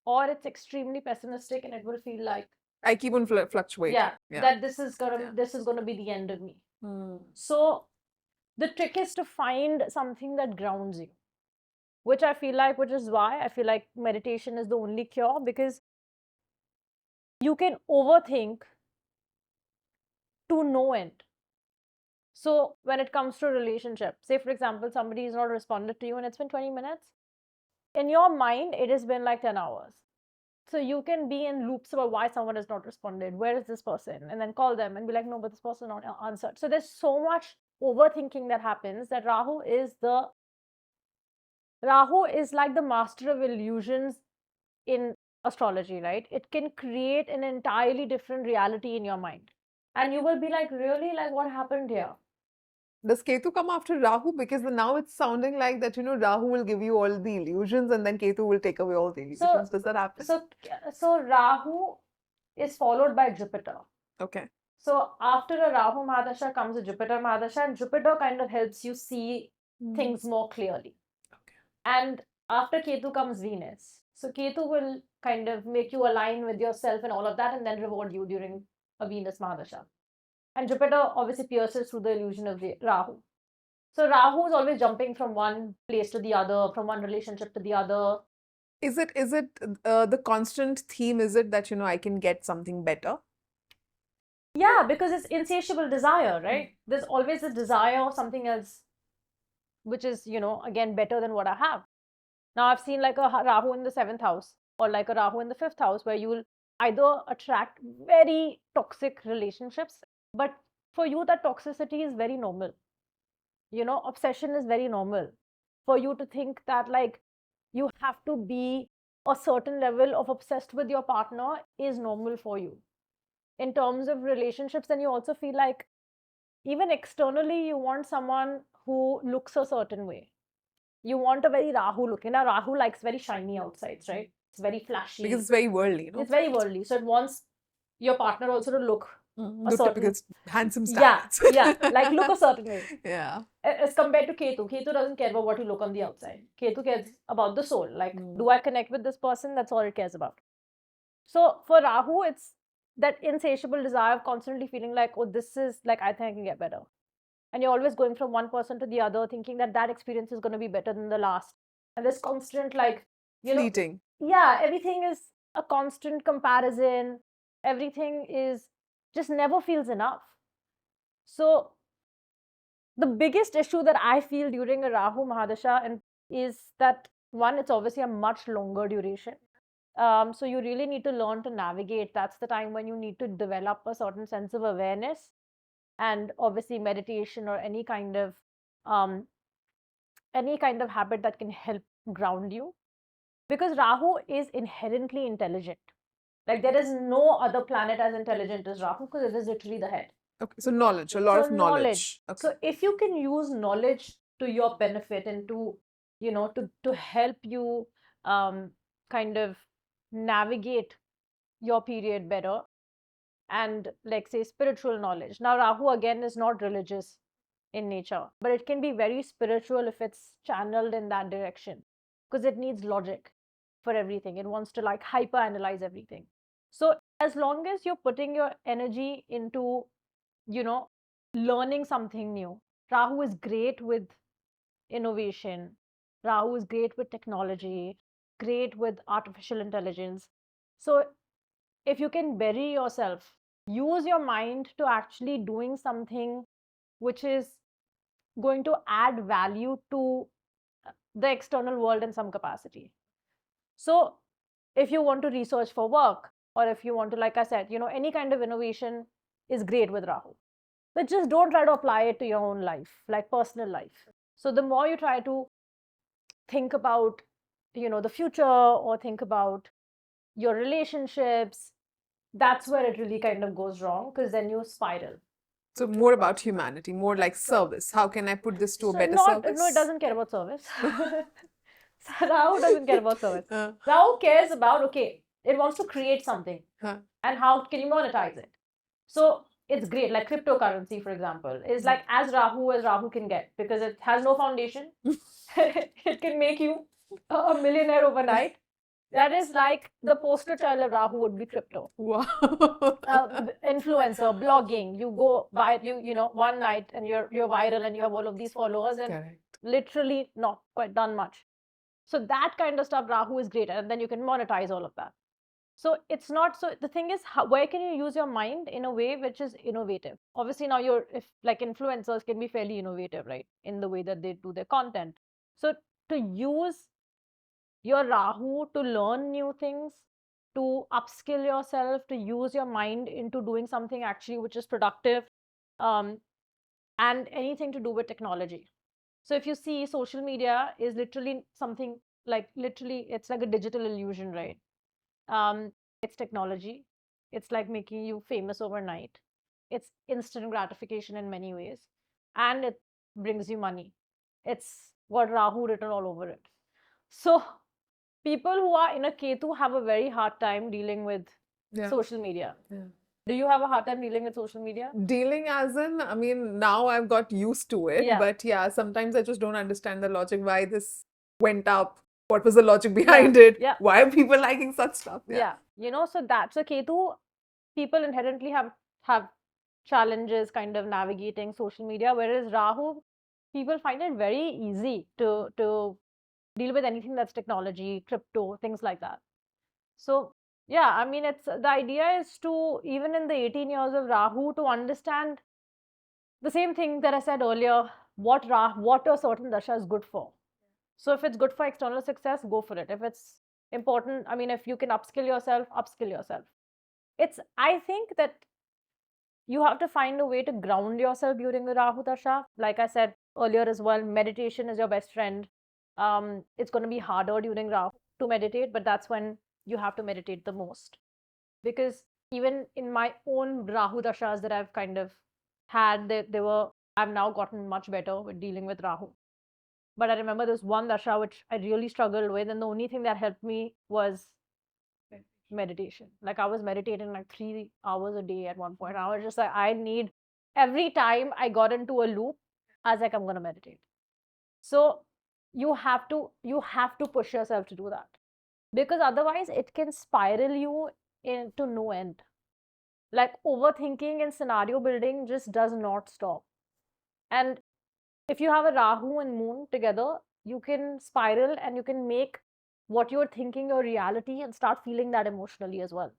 or it's extremely pessimistic and it will feel like I keep on fluctuating. that this is gonna be the end of me. So the trick is to find something that grounds you, which is why I feel like meditation is the only cure, because you can overthink to no end. So when it comes to a relationship, say for example, somebody has not responded to you and it's been 20 minutes. In your mind, it has been like 10 hours. So you can be in loops about why someone has not responded. Where is this person? And then call them and be like, no, but this person not answered. So there's so much overthinking that happens that Rahu is like the master of illusions in astrology, right? It can create an entirely different reality in your mind. And you will be like, really? Like, what happened here? Does Ketu come after Rahu? Because now it's sounding like that, Rahu will give you all the illusions and then Ketu will take away all the illusions. Does that happen? So Rahu is followed by Jupiter. Okay. So after a Rahu Mahadasha comes a Jupiter Mahadasha, and Jupiter kind of helps you see things more clearly. Okay. And after Ketu comes Venus. So Ketu will kind of make you align with yourself and all of that, and then reward you during a Venus Mahadasha. And Jupiter obviously pierces through the illusion of the Rahu. So Rahu is always jumping from one place to the other, from one relationship to the other. Is it the constant theme? Is it that, I can get something better? Yeah, because it's insatiable desire, right? There's always a desire of something else, which is, again, better than what I have. Now, I've seen like a Rahu in the 7th house or like a Rahu in the 5th house where you'll either attract very toxic relationships, but for you, that toxicity is very normal. Obsession is very normal. For you to think that like you have to be a certain level of obsessed with your partner is normal for you. In terms of relationships, then you also feel like even externally, you want someone who looks a certain way. You want a very Rahu look. Rahu likes very shiny outsides, right? It's very flashy. Because it's very worldly, It's very worldly. So it wants your partner also to look a certain handsome standards. Like look a certain way. Yeah. As compared to Ketu. Ketu doesn't care about what you look on the outside. Ketu cares about the soul. Like, do I connect with this person? That's all it cares about. So for Rahu, it's that insatiable desire of constantly feeling like, oh, this is like, I think I can get better. and you're always going from one person to the other, thinking that that experience is going to be better than the last. And this constant, like, Fleeting. Yeah, everything is a constant comparison. Everything is just never feels enough. So the biggest issue that I feel during a Rahu Mahadasha is that one, it's obviously a much longer duration. So you really need to learn to navigate. That's the time when you need to develop a certain sense of awareness, and obviously meditation or um, any kind of habit that can help ground you. Because Rahu is inherently intelligent. Like there is no other planet as intelligent as Rahu, because it is literally the head. Okay, so knowledge, a lot of knowledge. Okay. So if you can use knowledge to your benefit and to, to help you kind of navigate your period better, and like say spiritual knowledge. Now Rahu again is not religious in nature, but it can be very spiritual if it's channeled in that direction, because it needs logic for everything. It wants to like hyper analyze everything. So as long as you're putting your energy into, learning something new, Rahu is great with innovation. Rahu is great with technology, great with artificial intelligence. So if you can bury yourself, use your mind to actually doing something which is going to add value to the external world in some capacity. So if you want to research for work, or if you want to, like I said, any kind of innovation is great with Rahu. But just don't try to apply it to your own life, like personal life. So the more you try to think about, the future, or think about your relationships, that's where it really kind of goes wrong, because then you spiral. So more about humanity, more like service. How can I put this to a better service? No, it doesn't care about service. Rahu doesn't care about service. Rahu cares about, okay, it wants to create something. And how can you monetize it? So it's great, like cryptocurrency, for example, is like as Rahu can get, because it has no foundation. It can make you a millionaire overnight. That is like the poster child of Rahu would be crypto. Wow. Influencer, blogging. You go by one night and you're viral and you have all of these followers, and literally not quite done much. So that kind of stuff, Rahu is great, and then you can monetize all of that. So it's not, so the thing is, where can you use your mind in a way which is innovative? Obviously now if like influencers can be fairly innovative, right, in the way that they do their content. So to use your Rahu to learn new things, to upskill yourself, to use your mind into doing something actually which is productive, and anything to do with technology. So if you see, social media is literally something like, literally it's like a digital illusion, right? It's technology. It's like making you famous overnight. It's instant gratification in many ways, and it brings you money. It's got Rahu written all over it. So people who are in a Ketu have a very hard time dealing with social media. Do you have a hard time dealing with social media? Dealing as in, I mean, now I've got used to it, but yeah, sometimes I just don't understand the logic, why this went up. What was the logic behind it? Why are people liking such stuff? So that's a Ketu. People inherently have challenges kind of navigating social media, whereas Rahu, people find it very easy to deal with anything that's technology, crypto, things like that. So yeah, I mean, it's the idea is to, even in the 18 years of Rahu, to understand the same thing that I said earlier, what a certain dasha is good for. So if it's good for external success, go for it. If it's important, I mean, if you can upskill yourself, upskill yourself. I think that you have to find a way to ground yourself during the Rahu Dasha. Like I said earlier as well, meditation is your best friend. It's going to be harder during Rahu to meditate, but that's when you have to meditate the most. Because even in my own Rahu Dashas that I've kind of had, I've now gotten much better with dealing with Rahu. But I remember there's one Dasha which I really struggled with, and the only thing that helped me was meditation. Like I was meditating like 3 hours a day at one point. I was just like, every time I got into a loop, I was like, I'm going to meditate. So you have to push yourself to do that, because otherwise it can spiral you into no end. Like overthinking and scenario building just does not stop. And if you have a Rahu and Moon together, you can spiral and you can make what you're thinking your reality and start feeling that emotionally as well.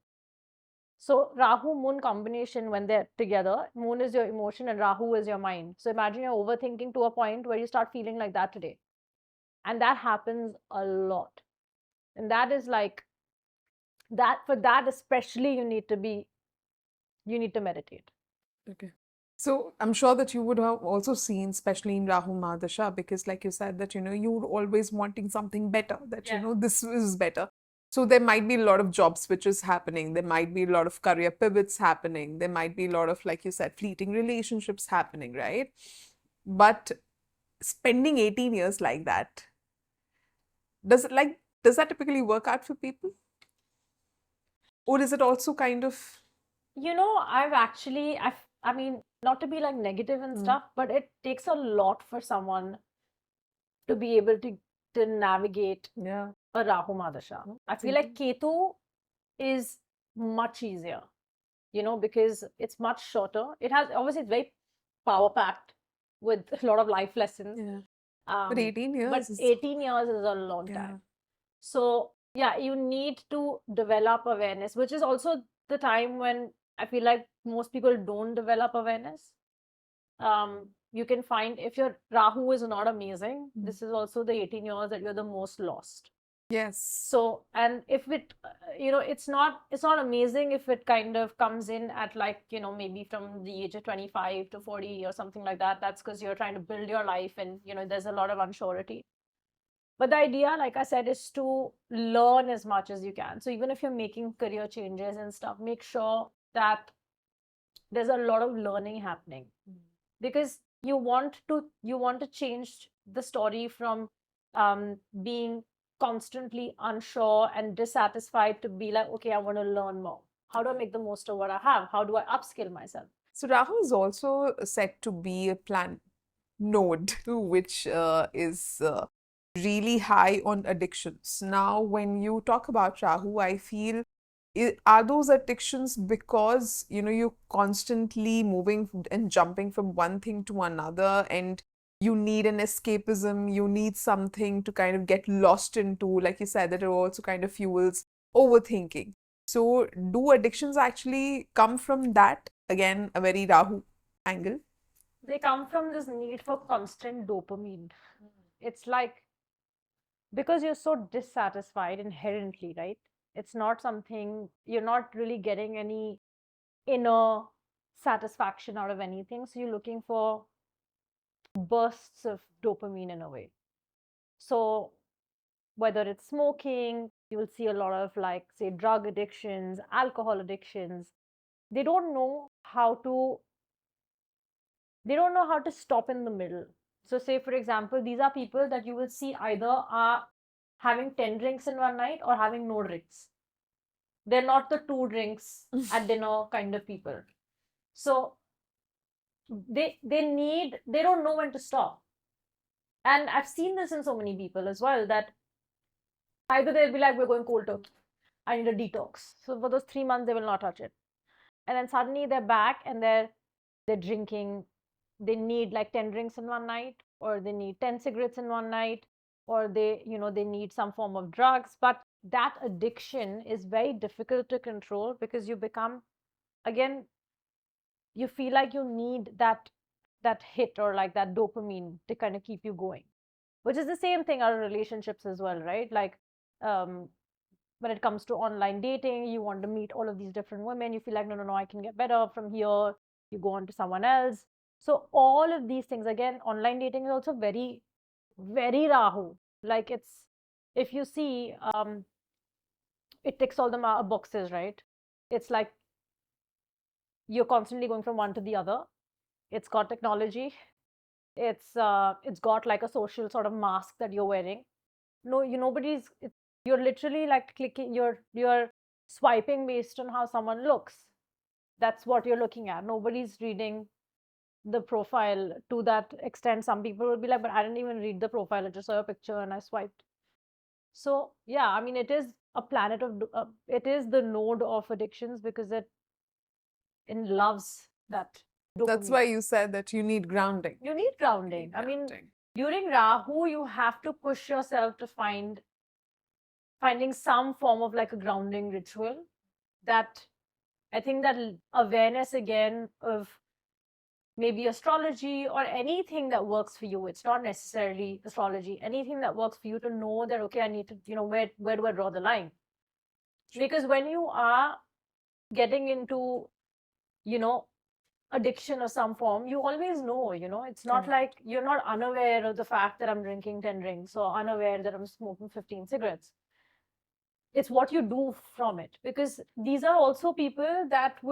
So Rahu Moon combination, when they're together, Moon is your emotion and Rahu is your mind. So imagine you're overthinking to a point where you start feeling like that today. And that happens a lot. And that is like that, for that especially, you need to meditate. Okay. So I'm sure that you would have also seen, especially in Rahu Mahadasha, because like you said that, you're always wanting something better, that, Yeah. this is better. So there might be a lot of job switches happening. There might be a lot of career pivots happening. There might be a lot of, like you said, fleeting relationships happening, right? But spending 18 years like that, does that typically work out for people? Or is it also kind of, I mean, not to be like negative and stuff, but it takes a lot for someone to be able to navigate yeah, a Rahu Mahadasha. I feel like Ketu is much easier, because it's much shorter. It has, obviously, it's very power packed with a lot of life lessons. yeah. But 18 years But is, 18 years is a long yeah. time. So, yeah, you need to develop awareness, which is also the time when I feel like most people don't develop awareness. You can find, if your Rahu is not amazing, this is also the 18 years that you're the most lost. Yes. So, and if it, it's not amazing if it kind of comes in at like, maybe from the age of 25 to 40 or something like that. That's because you're trying to build your life and, there's a lot of unsurety. But the idea, like I said, is to learn as much as you can. So even if you're making career changes and stuff, make sure that there's a lot of learning happening, because you want to change the story from being constantly unsure and dissatisfied to be like, okay, I want to learn more. How do I make the most of what I have? How do I upskill myself? So Rahu is also said to be a planet node, which is really high on addictions. Now, when you talk about Rahu, I feel, are those addictions because, you're constantly moving and jumping from one thing to another, and you need an escapism, you need something to kind of get lost into, like you said, that it also kind of fuels overthinking. So, do addictions actually come from that? Again, a very Rahu angle. They come from this need for constant dopamine. It's like, because you're so dissatisfied inherently, right? It's not something, you're not really getting any inner satisfaction out of anything. So you're looking for bursts of dopamine in a way. So whether it's smoking, you will see a lot of, like, say, drug addictions, alcohol addictions. They don't know how to stop in the middle. So say, for example, these are people that you will see either are having 10 drinks in one night or having no drinks. They're not the 2 drinks at dinner kind of people. So they don't know when to stop. And I've seen this in so many people as well, that either they'll be like, we're going cold turkey, I need a detox. So for those 3 months, they will not touch it. And then suddenly they're back and they're drinking. They need like 10 drinks in one night, or they need 10 cigarettes in one night, or they need some form of drugs. But that addiction is very difficult to control, because you become, again, you feel like you need that hit, or like that dopamine to kind of keep you going, which is the same thing out of relationships as well, right? Like, when it comes to online dating, you want to meet all of these different women. You feel like, no, I can get better from here. You go on to someone else. So all of these things, again, online dating is also very, very Rahu. Like, it's, if you see, it ticks all the boxes, right? It's like you're constantly going from one to the other. It's got technology. It's got like a social sort of mask that you're wearing. No, you're literally like clicking, you're swiping based on how someone looks. That's what you're looking at. Nobody's reading the profile to that extent. Some people will be like, but I didn't even read the profile, I just saw a picture and I swiped. So yeah, I mean, it is a planet of it is the node of addictions, because it loves that That's dopamine. why you said that you need grounding. You need grounding. I mean, during Rahu, you have to push yourself to finding some form of like a grounding ritual. That I think that awareness again of maybe astrology or anything that works for you. It's not necessarily astrology. Anything that works for you to know that, okay, I need to, where do I draw the line? Because when you are getting into, addiction of some form, you always know, it's not like you're not unaware of the fact that I'm drinking 10 drinks or unaware that I'm smoking 15 cigarettes. It's what you do from it, because these are also people that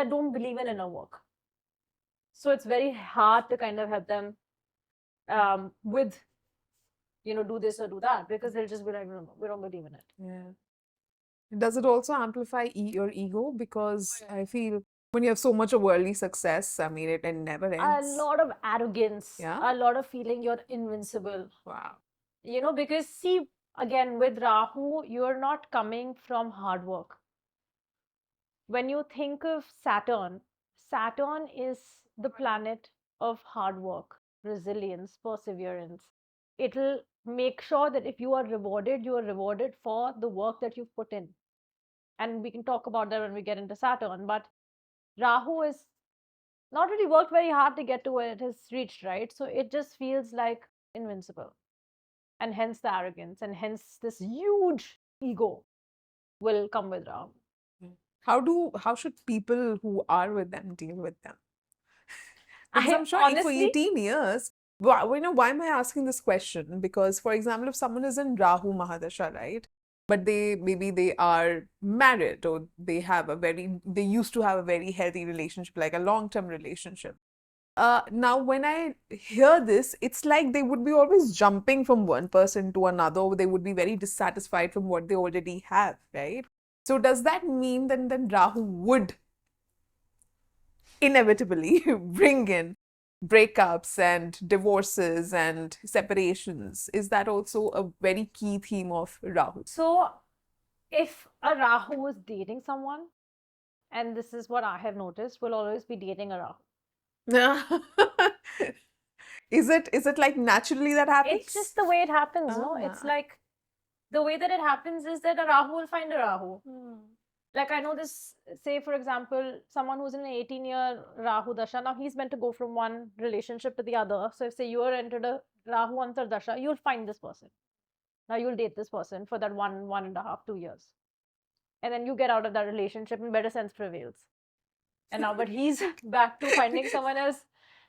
don't believe in inner work. So it's very hard to kind of help them with, do this or do that, because they'll just be like, no, we don't believe in it. Yeah. Does it also amplify your ego? Because I feel when you have so much of worldly success, I mean, it never ends. A lot of arrogance, Yeah? a lot of feeling you're invincible. Wow. Because see, again, with Rahu, you're not coming from hard work. When you think of Saturn, Saturn is the planet of hard work, resilience, perseverance. It'll make sure that if you are rewarded for the work that you've put in. And we can talk about that when we get into Saturn. But Rahu is not really worked very hard to get to where it has reached, right? So it just feels like invincible. And hence the arrogance, and hence this huge ego will come with Rahu. How should people who are with them deal with them? Because I'm sure for honestly, 18 years, why am I asking this question? Because, for example, if someone is in Rahu Mahadasha, right? But maybe they are married, or they used to have a very healthy relationship, like a long-term relationship. Now, when I hear this, it's like they would be always jumping from one person to another, or they would be very dissatisfied from what they already have, right? So does that mean then Rahu would inevitably bring in breakups and divorces and separations? Is that also a very key theme of Rahu? So if a Rahu is dating someone, and this is what I have noticed, will always be dating a Rahu. Is it like naturally that happens? It's just the way it happens, no? It's like the way that it happens is that a Rahu will find a Rahu. Like I know this, say for example, someone who's in an 18-year Rahu Dasha, now he's meant to go from one relationship to the other. So if say you are entered a Rahu Antar Dasha, you'll find this person. Now you'll date this person for that 1.5, 2 years. And then you get out of that relationship and better sense prevails. And now, but he's back to finding someone else.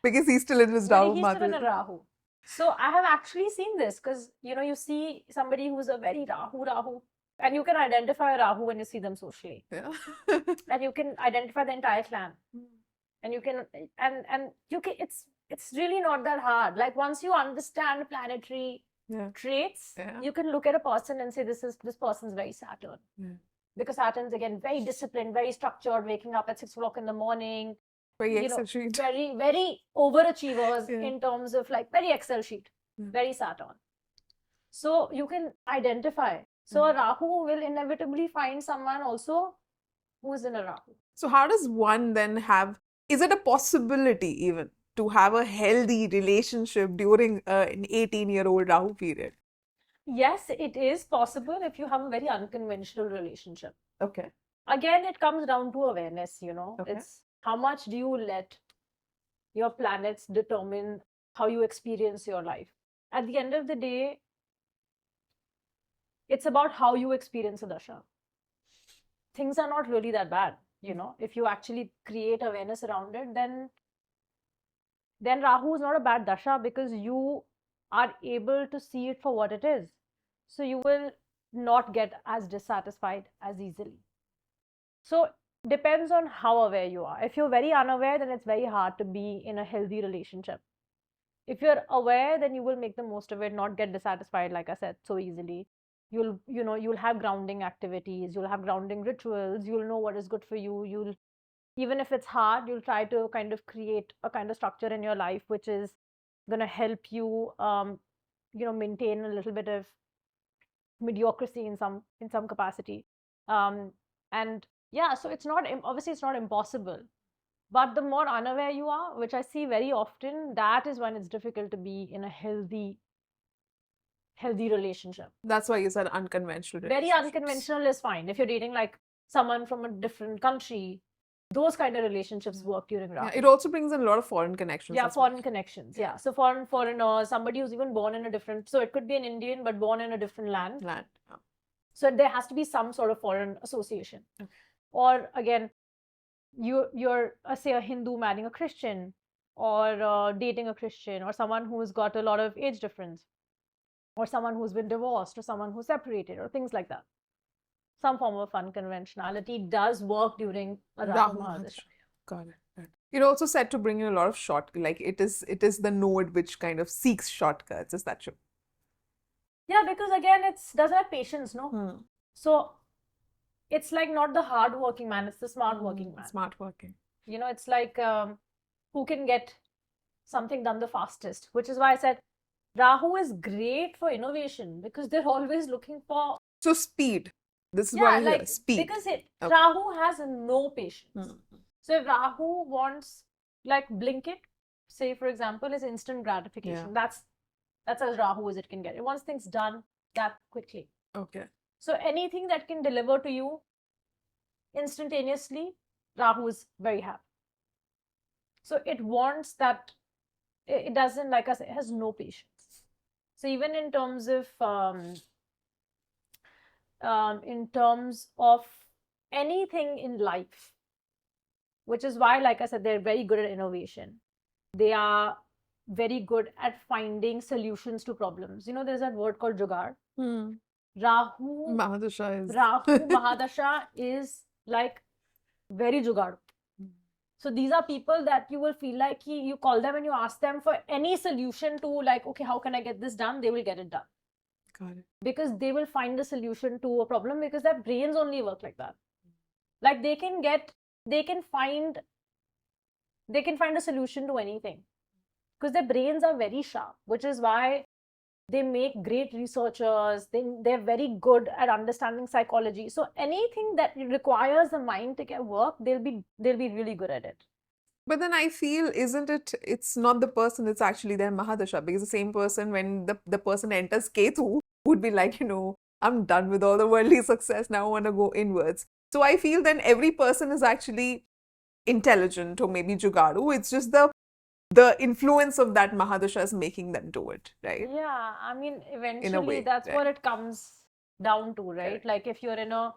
Because he's still in his Rahu. He's still in a Rahu. So I have actually seen this, because, you see somebody who's a very Rahu, and you can identify a Rahu when you see them socially. Yeah. And you can identify the entire clan. And you can, and you can, it's really not that hard. Like once you understand planetary traits, you can look at a person and say, this person's very Saturn. Because Saturn's again very disciplined, very structured, waking up at 6 o'clock in the morning. Very Excel sheet. Very, very overachievers in terms of like very Excel sheet, very Saturn. So you can identify. So a Rahu will inevitably find someone also who is in a Rahu. So how does one then is it a possibility even to have a healthy relationship during an 18-year-old Rahu period? Yes, it is possible if you have a very unconventional relationship. Okay. Again, it comes down to awareness, It's how much do you let your planets determine how you experience your life. At the end of the day, it's about how you experience a dasha. Things are not really that bad, If you actually create awareness around it, then Rahu is not a bad dasha, because you are able to see it for what it is. So you will not get as dissatisfied as easily. So depends on how aware you are. If you're very unaware, then it's very hard to be in a healthy relationship. If you're aware, then you will make the most of it, not get dissatisfied, like I said, so easily. You'll have grounding activities, you'll have grounding rituals, you'll know what is good for you. Even if it's hard, you'll try to kind of create a kind of structure in your life which is going to help you maintain a little bit of mediocrity in some capacity. And yeah, so it's not, obviously it's not impossible, But the more unaware you are, which I see very often, that is when it's difficult to be in a healthy relationship. That's why you said unconventional Very relationships. unconventional is fine. If you're dating like someone from a different country, those kind of relationships work during Rahu. Yeah, it also brings in a lot of foreign connections. Yeah, as well. foreign connections. Yeah. So foreigners, somebody who's even born in a different, so it could be an Indian but born in a different land. Yeah. So there has to be some sort of foreign association. Okay. Or again, you're say a Hindu marrying a Christian, or dating a Christian, or someone who's got a lot of age difference, or someone who's been divorced, or someone who's separated, or things like that. Some form of unconventionality does work during a Rahu Mahadasha. Got it. It also said to bring in a lot of like it is the node which kind of seeks shortcuts. Is that true? Yeah, because again, it doesn't have patience, no? So it's like not the hard-working man, it's the smart-working man. Smart-working. You know, it's like who can get something done the fastest, which is why I said Rahu is great for innovation because they're always looking for... So speed. This is what I hear. Speed. Because Rahu has no patience. So if Rahu wants, like, blink it, say for example, is instant gratification. That's as Rahu as it can get. It wants things done that quickly. Okay. So anything that can deliver to you instantaneously, Rahu is very happy. So it wants that, it doesn't, like I said, it has no patience. So even in terms of anything in life, which is why, like I said, they're very good at innovation. They are very good at finding solutions to problems. You know, there's that word called Jugaad. Rahu Mahadasha is like very Jugaad. So these are people that you will feel like you call them and you ask them for any solution to, like, okay, how can I get this done? They will get it done. Got it. Because they will find a solution to a problem because their brains only work like that. Like they can find a solution to anything because their brains are very sharp, which is why they make great researchers. They're very good at understanding psychology. So anything that requires the mind to get work, they'll be really good at it. But then I feel, it's not the person, it's actually their Mahadasha, because the same person, when the person enters Ketu, would be like, I'm done with all the worldly success, now I want to go inwards. So I feel then every person is actually intelligent or maybe Jugaadu. It's just the influence of that Mahadasha is making them do it, right? Yeah, I mean, eventually that's what it comes down to, right? Correct. Like if you're in a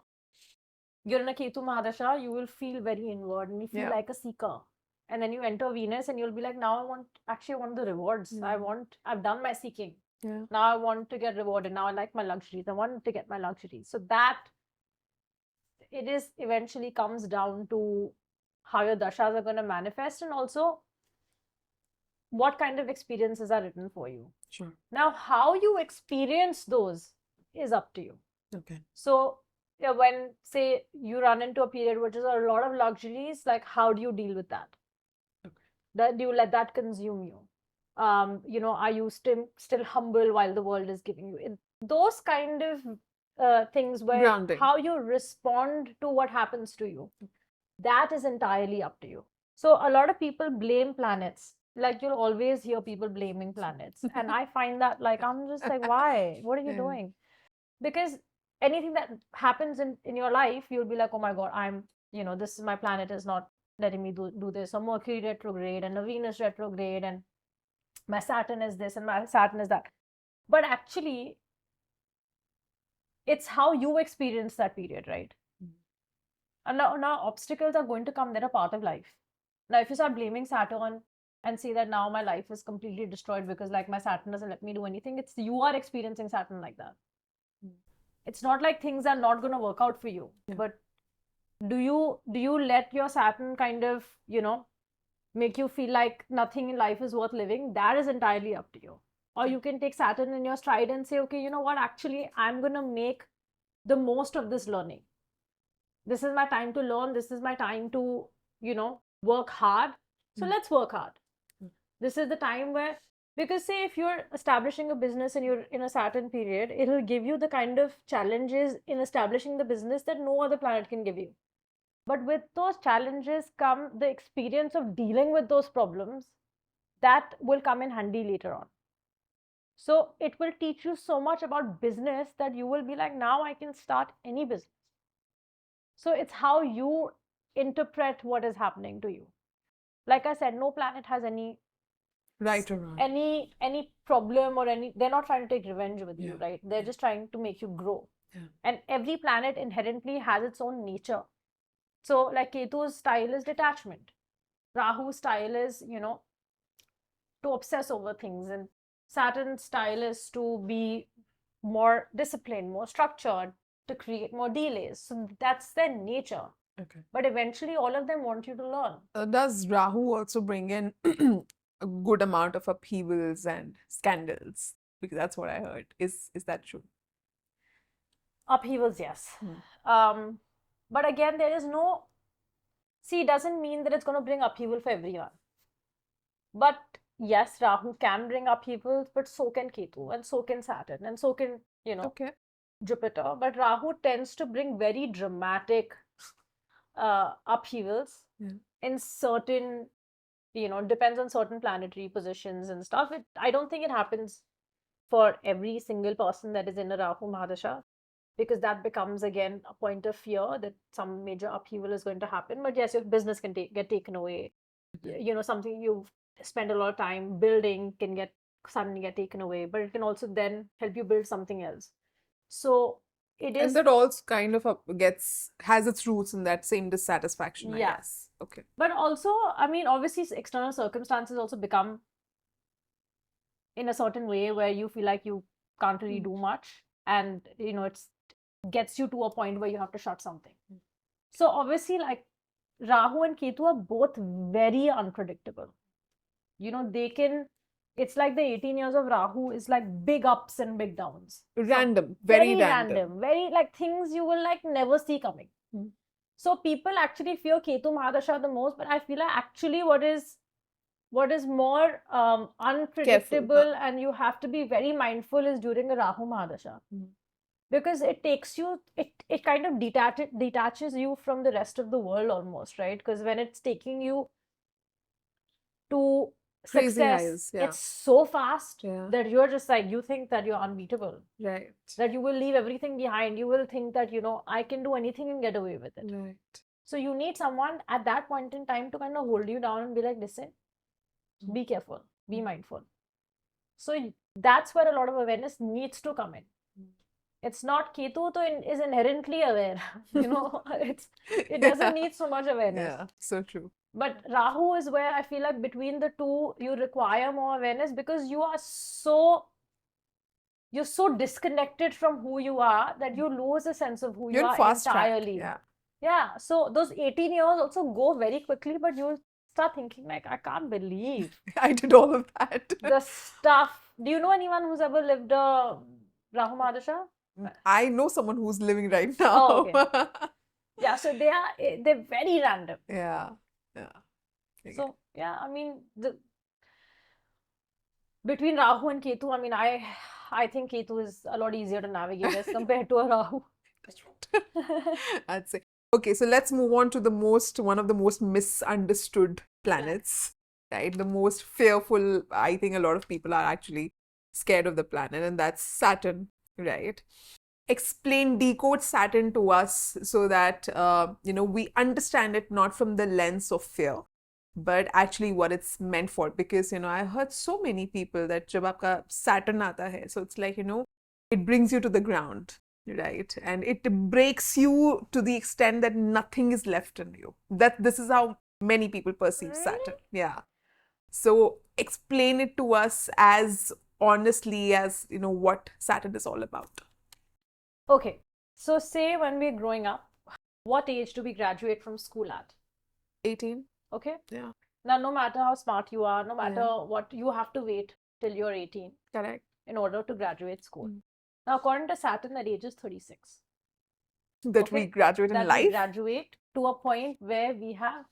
Ketu Mahadasha, you will feel very inward and you feel like a seeker. And then you enter Venus and you'll be like, now I want the rewards. I've done my seeking. Yeah. Now I want to get rewarded. Now I like my luxuries. I want to get my luxuries. So that it is eventually comes down to how your dashas are going to manifest and also what kind of experiences are written for you. Sure. Now, how you experience those is up to you. Okay. So when, say, you run into a period which is a lot of luxuries, like how do you deal with that? Okay. Do you let that consume you? Are you still humble while the world is giving you those kind of things where grounding. How you respond to what happens to you, that is entirely up to you. So a lot of people blame planets. Like you'll always hear people blaming planets. And I find that like, I'm just like, why? What are you doing? Because anything that happens in your life, you'll be like, oh my God, this is my planet is not letting me do this. Or Mercury retrograde and a Venus retrograde and my Saturn is this and my Saturn is that. But actually, it's how you experience that period, right? And now obstacles are going to come. They're a part of life. Now, if you start blaming Saturn and say that now my life is completely destroyed because like my Saturn doesn't let me do anything, it's you are experiencing Saturn like that. It's not like things are not going to work out for you. Yeah. But do you let your Saturn kind of, make you feel like nothing in life is worth living? That is entirely up to you. Or you can take Saturn in your stride and say, okay, you know what, actually, I'm going to make the most of this learning. This is my time to learn. This is my time to, work hard. So let's work hard. This is the time where, because say if you're establishing a business and you're in a Saturn period, it'll give you the kind of challenges in establishing the business that no other planet can give you. But with those challenges come the experience of dealing with those problems that will come in handy later on. So it will teach you so much about business that you will be like, now I can start any business. So it's how you interpret what is happening to you. Like I said, no planet has any Right or wrong. any problem or any, they're not trying to take revenge with you, Yeah. right? They're just trying to make you grow. Yeah. And every planet inherently has its own nature. So like Ketu's style is detachment. Rahu's style is, to obsess over things, and Saturn's style is to be more disciplined, more structured, to create more delays. So that's their nature. Okay. But eventually, all of them want you to learn. Does Rahu also bring in a good amount of upheavals and scandals? Because that's what I heard. Is that true? Upheavals, yes. But again, there is no. See, it doesn't mean that it's going to bring upheaval for everyone. But yes, Rahu can bring upheavals, but so can Ketu, and so can Saturn, and so can, Okay. Jupiter. But Rahu tends to bring very dramatic upheavals in certain, depends on certain planetary positions and stuff. I don't think it happens for every single person that is in a Rahu Mahadasha, because that becomes again a point of fear that some major upheaval is going to happen. But yes, your business can get taken away. Something you've spent a lot of time building can suddenly get taken away, but it can also then help you build something else. So it is. And that also kind of has its roots in that same dissatisfaction, I Yeah. guess. Okay. But also, I mean, obviously, external circumstances also become in a certain way where you feel like you can't really do much, and it gets you to a point where you have to shut something. So obviously, like Rahu and Ketu are both very unpredictable. They can. It's like the 18 years of Rahu is like big ups and big downs. Random, very random. Very like things you will like never see coming. So people actually fear Ketu Mahadasha the most, but I feel like actually what is more unpredictable, Careful, and you have to be very mindful is during a Rahu Mahadasha. Because it takes you, it kind of detaches you from the rest of the world almost, right? Because when it's taking you to Crazy success, highs, yeah. it's so fast Yeah. that you're just like, you think that you're unbeatable. Right. That you will leave everything behind. You will think that, I can do anything and get away with it. Right. So you need someone at that point in time to kind of hold you down and be like, listen, be careful, be mindful. So that's where a lot of awareness needs to come in. It's not Ketu is inherently aware. It doesn't need so much awareness. Yeah, so true. But Rahu is where I feel like between the two, you require more awareness, because you're so disconnected from who you are that you lose a sense of who you You're are fast entirely. track. Yeah. So those 18 years also go very quickly, but you'll start thinking like, I can't believe I did all of that. the stuff. Do you know anyone who's ever lived a Rahu Mahadasha? I know someone who's living right now. Oh, okay. Yeah, so they're very random. Yeah. So yeah, I mean, between Rahu and Ketu, I mean, I think Ketu is a lot easier to navigate as compared to a Rahu. I'd say. Okay, so let's move on to one of the most misunderstood planets, right? The most fearful. I think a lot of people are actually scared of the planet, and that's Saturn, right? Decode Saturn to us so that we understand it not from the lens of fear, but actually what it's meant for. Because I heard so many people that jab aapka Saturn aata hai, so it's like it brings you to the ground, right? And it breaks you to the extent that nothing is left in you. That this is how many people perceive Saturn. Yeah. So explain it to us as honestly as what Saturn is all about. Okay, so say when we're growing up, what age do we graduate from school at? 18. Okay. Yeah. Now, no matter how smart you are, no matter what, you have to wait till you're 18. Correct. In order to graduate school. Now, according to Saturn, that age is 36. That we graduate in life? We graduate to a point where we have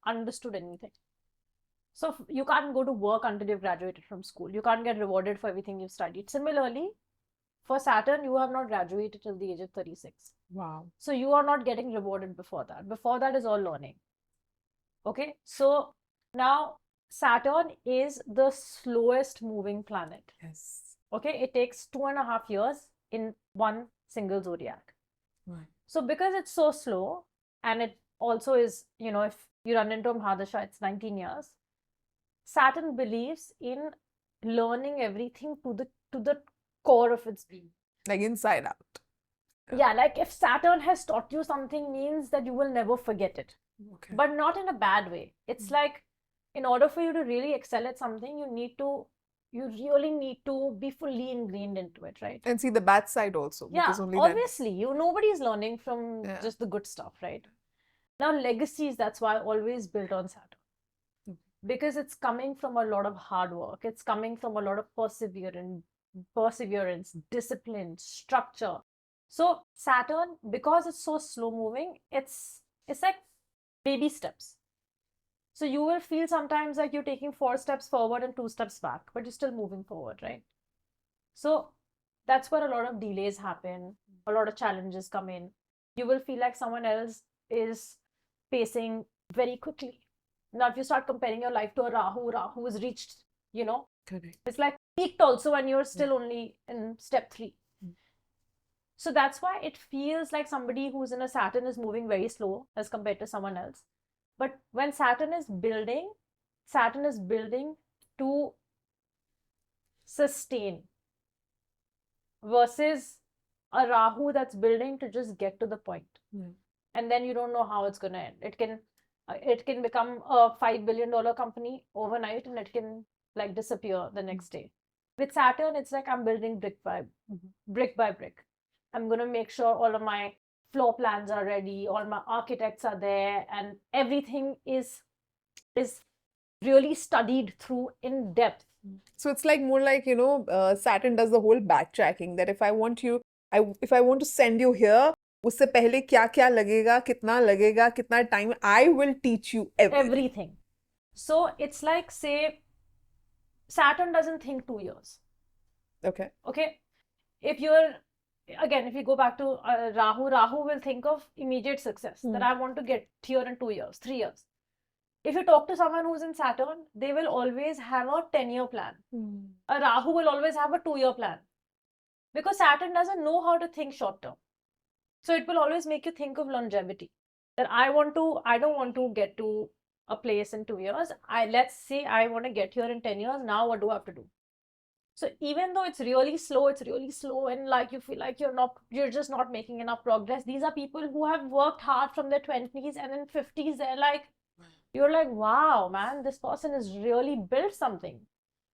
understood anything. So you can't go to work until you've graduated from school. You can't get rewarded for everything you've studied. Similarly, For Saturn, you have not graduated till the age of 36. Wow. So you are not getting rewarded before that. Before that is all learning. Okay, so now Saturn is the slowest moving planet. Yes. Okay, it takes 2.5 years in one single zodiac. Right. So because it's so slow, and it also is, if you run into a Mahadasha, it's 19 years. Saturn believes in learning everything to the core of its being. Like inside out. Yeah, like if Saturn has taught you something, means that you will never forget it. Okay. But not in a bad way. It's like, in order for you to really excel at something, you really need to be fully ingrained into it, right? And see the bad side also. Yeah, Because only obviously, nobody's learning from Yeah. just the good stuff, right? Now, legacies, that's why I always built on Saturn. Because it's coming from a lot of hard work. It's coming from a lot of perseverance, discipline, structure. So Saturn, because it's so slow moving, it's like baby steps. So you will feel sometimes like you're taking 4 steps forward and 2 steps back, but you're still moving forward, right? So that's where a lot of delays happen, a lot of challenges come in. You will feel like someone else is pacing very quickly. Now, if you start comparing your life to a Rahu has reached, Correct. it's like peaked also when you're still only in step 3. So that's why it feels like somebody who's in a Saturn is moving very slow as compared to someone else. But when Saturn is building to sustain, versus a Rahu that's building to just get to the point. And then you don't know how it's going to end. It can become a $5 billion company overnight, and it can like disappear the next day. With Saturn, it's like I'm building brick by brick. I'm going to make sure all of my floor plans are ready, all my architects are there, and everything is really studied through in depth. So it's like more like, Saturn does the whole backtracking, that if I want to send you here, उससे पहले क्या क्या लगेगा, कितना time, I will teach you everything. So it's like, say, Saturn doesn't think 2 years. Okay. If you go back to Rahu will think of immediate success, that I want to get here in 2 years, 3 years. If you talk to someone who's in Saturn, they will always have a 10-year plan. A Rahu will always have a 2-year plan. Because Saturn doesn't know how to think short term. So it will always make you think of longevity. That I don't want to get to a place in 2 years. Let's say I want to get here in 10 years. Now what do I have to do? So even though it's really slow, and like you feel like you're just not making enough progress. These are people who have worked hard from their 20s, and in 50s, you're like, wow, man, this person has really built something.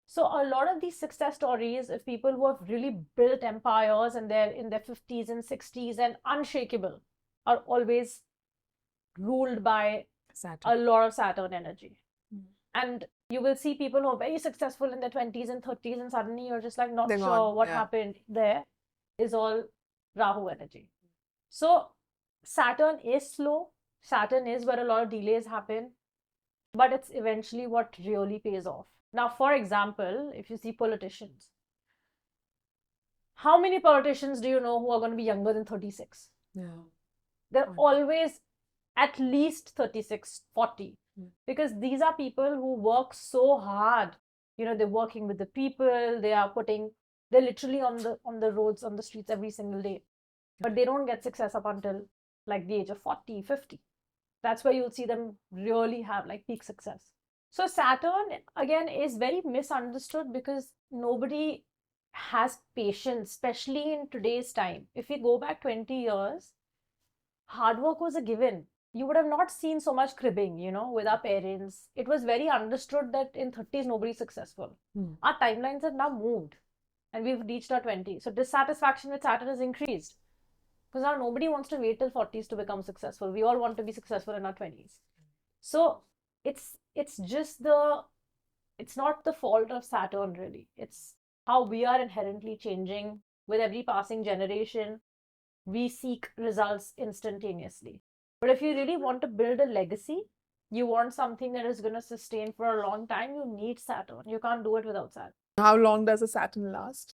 So a lot of these success stories of people who have really built empires and they're in their 50s and 60s and unshakable are always ruled by Saturn. A lot of Saturn energy. And you will see people who are very successful in their 20s and 30s, and suddenly you're just like not They're sure gone, what yeah. happened there. Is all Rahu energy. So Saturn is slow. Saturn is where a lot of delays happen, but it's eventually what really pays off. Now, for example, if you see politicians, how many politicians do you know who are going to be younger than 36? Yeah. They're always at least 36, 40. Because these are people who work so hard. They're working with the people, they're literally on the roads, on the streets every single day. But they don't get success up until like the age of 40, 50. That's where you'll see them really have like peak success. So Saturn, again, is very misunderstood because nobody has patience, especially in today's time. If we go back 20 years, hard work was a given. You would have not seen so much cribbing, with our parents. It was very understood that in 30s, nobody's successful. Our timelines have now moved and we've reached our 20s. So dissatisfaction with Saturn has increased. Because now nobody wants to wait till 40s to become successful. We all want to be successful in our 20s. So it's not the fault of Saturn, really. It's how we are inherently changing. With every passing generation, we seek results instantaneously. But if you really want to build a legacy, you want something that is going to sustain for a long time, you need Saturn. You can't do it without Saturn. How long does a Saturn last?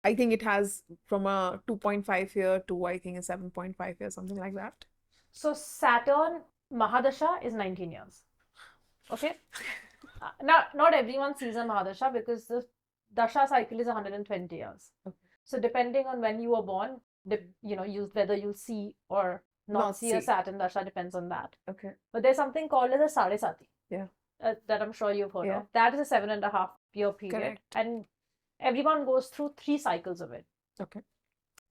I think it has from a 2.5 year to I think a 7.5 year, something like that. So Saturn Mahadasha is 19 years. Okay. Now, not everyone sees a Mahadasha because the Dasha cycle is 120 years. Okay. So depending on when you were born, whether you'll see or not see a Saturn Dasha depends on that. Okay. But there's something called as a Sadesati. Yeah. That I'm sure you've heard of. That is a 7.5-year period. Correct. And everyone goes through 3 cycles of it. Okay.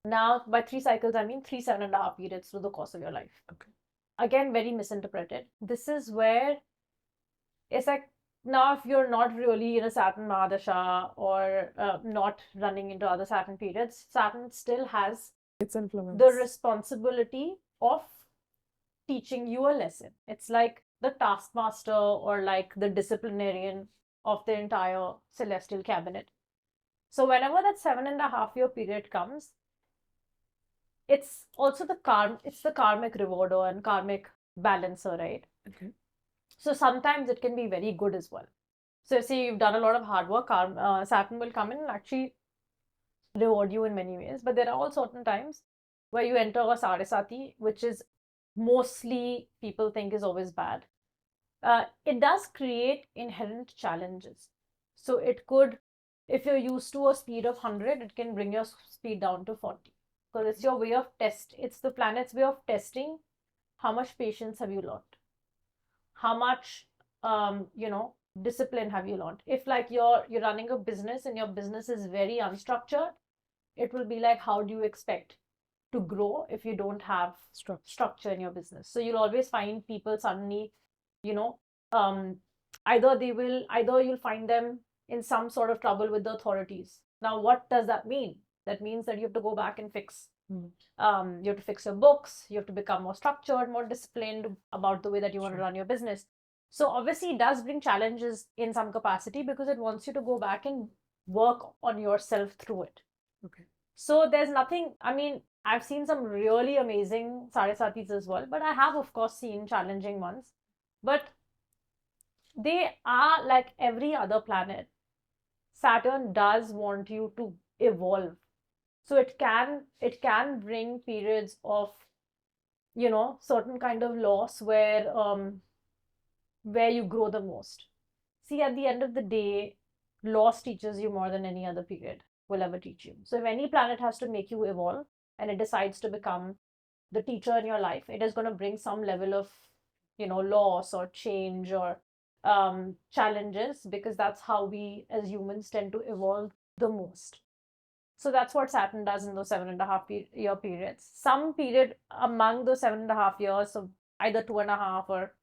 Now, by 3 cycles, I mean 3 7.5 periods through the course of your life. Okay. Again, very misinterpreted. This is where it's like, now if you're not really in a Saturn Mahadasha or not running into other Saturn periods, Saturn still has its influence, the responsibility of teaching you a lesson. It's like the taskmaster or like the disciplinarian of the entire celestial cabinet. So whenever that 7.5-year period comes, it's also the karmic rewarder and karmic balancer, right? Okay. So sometimes it can be very good as well. So say you've done a lot of hard work, Saturn will come in and actually reward you in many ways. But there are all certain times where you enter a Sadesati, which is mostly people think is always bad. It does create inherent challenges. So it could, if you're used to a speed of 100, it can bring your speed down to 40. Because it's your way of it's the planet's way of testing how much patience have you learned. How much, discipline have you learned. If like you're running a business and your business is very unstructured, it will be like, how do you expect to grow if you don't have structure in your business? So you'll always find people suddenly, either you'll find them in some sort of trouble with the authorities. Now, what does that mean? That means that you have to go back and fix. You have to fix your books. You have to become more structured, more disciplined about the way that you want to run your business. So obviously, it does bring challenges in some capacity because it wants you to go back and work on yourself through it. Okay. So there's nothing, I mean, I've seen some really amazing Sadesatis as well, but I have, of course, seen challenging ones. But they are like every other planet. Saturn does want you to evolve. So it can bring periods of, certain kind of loss where you grow the most. See, at the end of the day, loss teaches you more than any other period will ever teach you. So if any planet has to make you evolve and it decides to become the teacher in your life, it is going to bring some level of, loss or change or challenges, because that's how we as humans tend to evolve the most. So that's what Saturn does in those 7.5-year periods. Some period among those 7.5 years, so either 2.5 or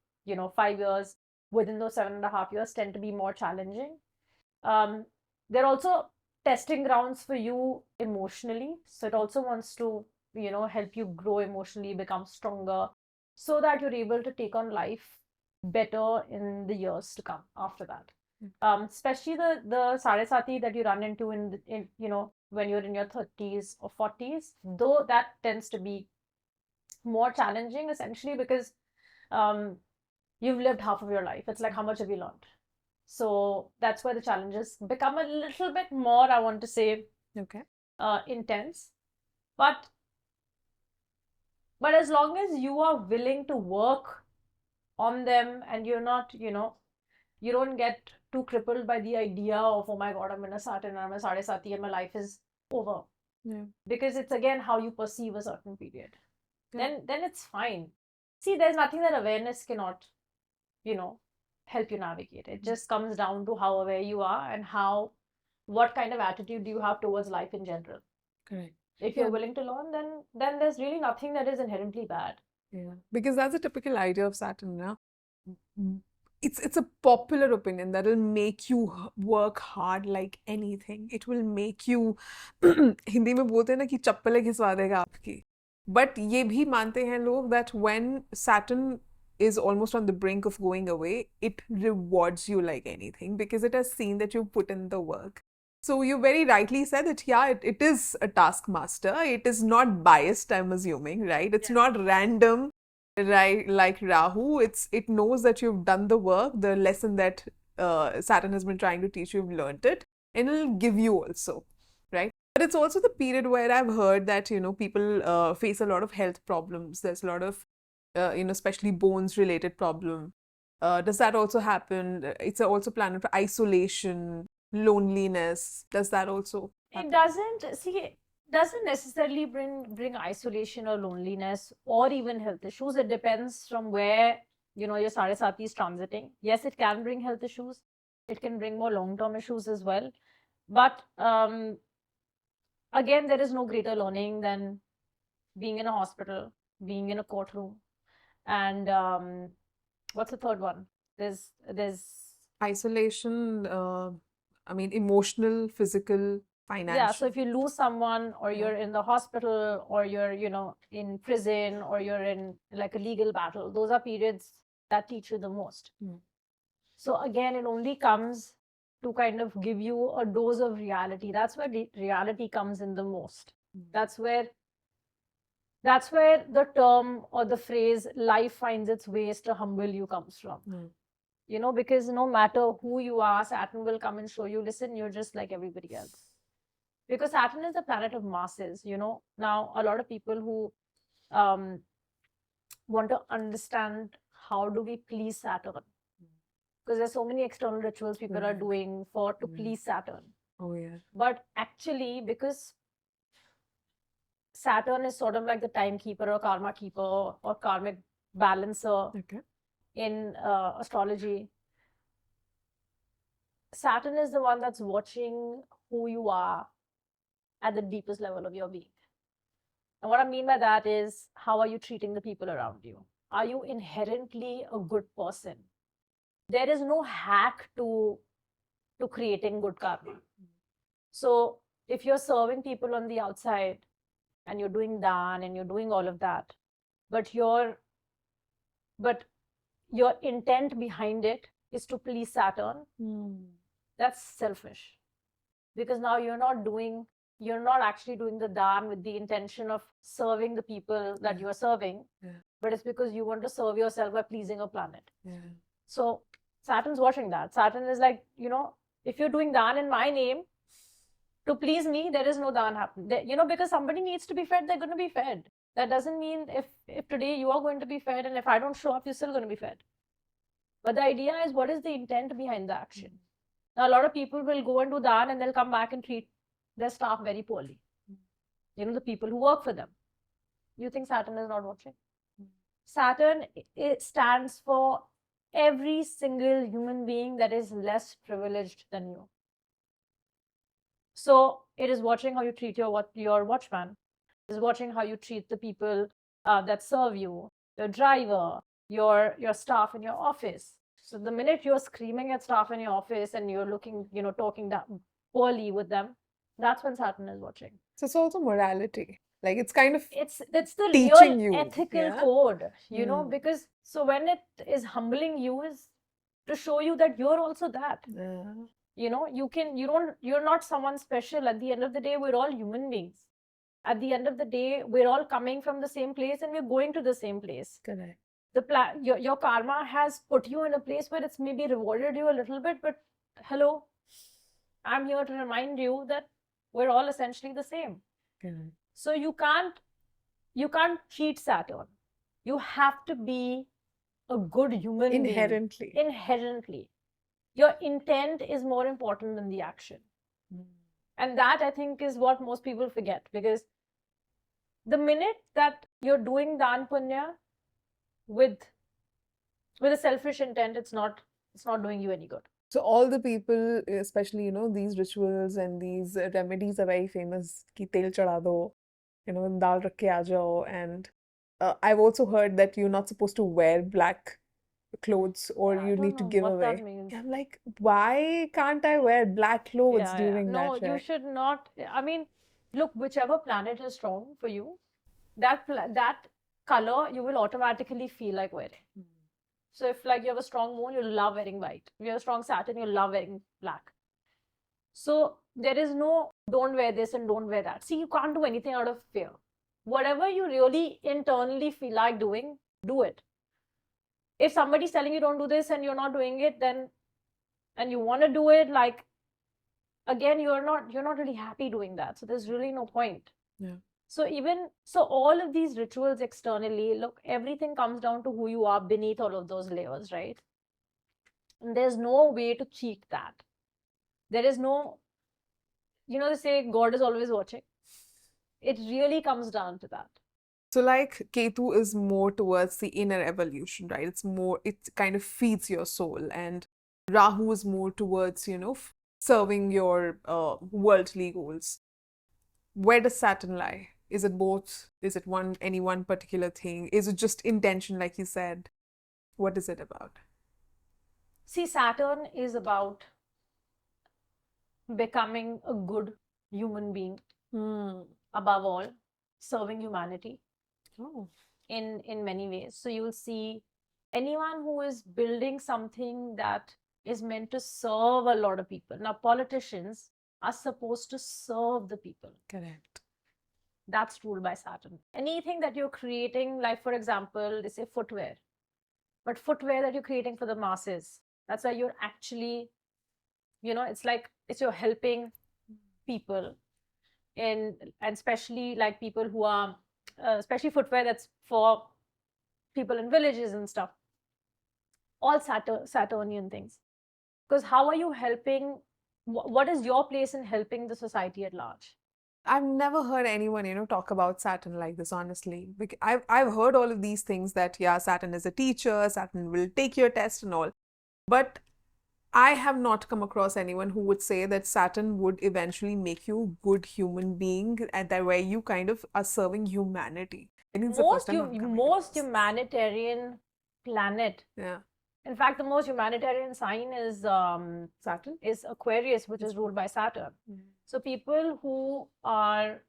5 years within those 7.5 years, tend to be more challenging. They're also testing grounds for you emotionally. So it also wants to, help you grow emotionally, become stronger, so that you're able to take on life better in the years to come after that. Especially the Sadesati that you run into in when you're in your 30s or 40s, though that tends to be more challenging, essentially because you've lived half of your life. It's like, how much have you learned? So that's where the challenges become a little bit more, I want to say, intense. But as long as you are willing to work on them and you're not, you don't get too crippled by the idea of, oh my God, I'm in a Saturn, I'm a Sadesati and my life is over. Yeah. Because it's again how you perceive a certain period. Yeah. Then it's fine. See, there's nothing that awareness cannot, help you navigate. It just comes down to how aware you are and what kind of attitude do you have towards life in general. Correct. If you're willing to learn, then there's really nothing that is inherently bad. Yeah, because that's a typical idea of Saturn, na? It's a popular opinion that will make you work hard like anything. It will make you Hindi में बोलते हैं ना कि चप्पलें घिसवा देगा आपकी. But ये भी मानते हैं लोग that when Saturn is almost on the brink of going away, it rewards you like anything because it has seen that you put in the work. So you very rightly said that, yeah, it is a taskmaster. It is not biased, I'm assuming, right? It's not random, right? Like Rahu, it knows that you've done the work, the lesson that Saturn has been trying to teach you, you've learned it, and it'll give you also, right? But it's also the period where I've heard that, people face a lot of health problems. There's a lot of, especially bones related problem. Does that also happen? It's also planet for isolation, loneliness. Does that also It happen? doesn't necessarily bring isolation or loneliness or even health issues. It depends from where your Saraswati is transiting. Yes, it can bring health issues. It can bring more long-term issues as well. But again, there is no greater learning than being in a hospital, being in a courtroom, and what's the third one? There's Isolation, emotional, physical, yeah. So financial. if you lose someone, or Yeah. you're in the hospital, or you're in prison, or you're in like a legal battle, those are periods that teach you the most. So again, it only comes to kind of give you a dose of reality. That's where the reality comes in the most. That's where the term or the phrase "life finds its ways to humble you" comes from. Because no matter who you are, Saturn will come and show you, listen, you're just like everybody else. Because Saturn is the planet of masses. Now a lot of people who want to understand how do we please Saturn, because there's so many external rituals people are doing to please Saturn. Oh, yeah. But actually, because Saturn is sort of like the timekeeper or karma keeper or karmic balancer in astrology. Saturn is the one that's watching who you are at the deepest level of your being. And what I mean by that is, how are you treating the people around you? Are you inherently a good person? There is no hack to creating good karma. So if you're serving people on the outside and you're doing dan and you're doing all of that, but your intent behind it is to please Saturn, that's selfish. Because now you're not actually doing the dan with the intention of serving the people that you are serving, but it's because you want to serve yourself by pleasing a planet. So Saturn's watching that. Saturn is like, if you're doing dan in my name to please me, there is no dan happening. Because somebody needs to be fed, they're going to be fed. That doesn't mean if today you are going to be fed, and if I don't show up, you're still going to be fed. But the idea is, what is the intent behind the action? Now, a lot of people will go and do dan and they'll come back and treat their staff very poorly. The people who work for them. You think Saturn is not watching? Saturn, it stands for every single human being that is less privileged than you. So it is watching how you treat your watchman. It is watching how you treat the people that serve you, your driver, your staff in your office. So the minute you're screaming at staff in your office and you're looking, talking that poorly with them, that's when Saturn is watching. So it's also morality. Like it's kind of it's the teaching real you, ethical code, because so when it is humbling you, is to show you that you're also that. You're not someone special. At the end of the day, we're all human beings. At the end of the day, we're all coming from the same place and we're going to the same place. Correct. Your karma has put you in a place where it's maybe rewarded you a little bit, but hello, I'm here to remind you that we're all essentially the same. Correct. So you can't cheat Saturn. You have to be a good human being. Inherently. Your intent is more important than the action. And that, I think, is what most people forget, because the minute that you're doing dan punya with a selfish intent, it's not doing you any good. So all the people, especially, these rituals and these remedies are very famous. Ki tel chada do, dal rakh ke aa jao. And I've also heard that you're not supposed to wear black clothes, or you need to give away. That means. I'm like, why can't I wear black clothes during No, that? you should not. I mean, look, whichever planet is strong for you, that color you will automatically feel like wearing. So if like you have a strong moon, you'll love wearing white. If you have a strong Saturn, you'll love wearing black. So there is no don't wear this and don't wear that. See, you can't do anything out of fear. Whatever you really internally feel like doing, do it. If somebody's telling you don't do this and you're not doing it, then, and you want to do it, like, again, you're not really happy doing that. So there's really no point. Yeah. So all of these rituals externally, look, everything comes down to who you are beneath all of those layers, right? And there's no way to cheat that. There is no, they say God is always watching. It really comes down to that. So like Ketu is more towards the inner evolution, right? It kind of feeds your soul, and Rahu is more towards, serving your worldly goals. Where does Saturn lie? Is it both? Is it any one particular thing? Is it just intention, like you said? What is it about? See, Saturn is about becoming a good human being, above all, serving humanity. Oh. In many ways. So you will see anyone who is building something that is meant to serve a lot of people. Now, politicians are supposed to serve the people. Correct. That's ruled by Saturn. Anything that you're creating, like for example, they say footwear, but footwear that you're creating for the masses, that's why you're actually, it's you're helping people, and especially like people who are, especially footwear that's for people in villages and stuff. All Saturnian things. Because how are you helping? What is your place in helping the society at large? I've never heard anyone, talk about Saturn like this, honestly. I've heard all of these things that, yeah, Saturn is a teacher, Saturn will take your test and all. But I have not come across anyone who would say that Saturn would eventually make you a good human being, and that way you kind of are serving humanity. I think it's the first time I'm coming most across this. humanitarian planet. Yeah. In fact, the most humanitarian sign is Saturn? Is Aquarius, which is ruled by Saturn. So people who are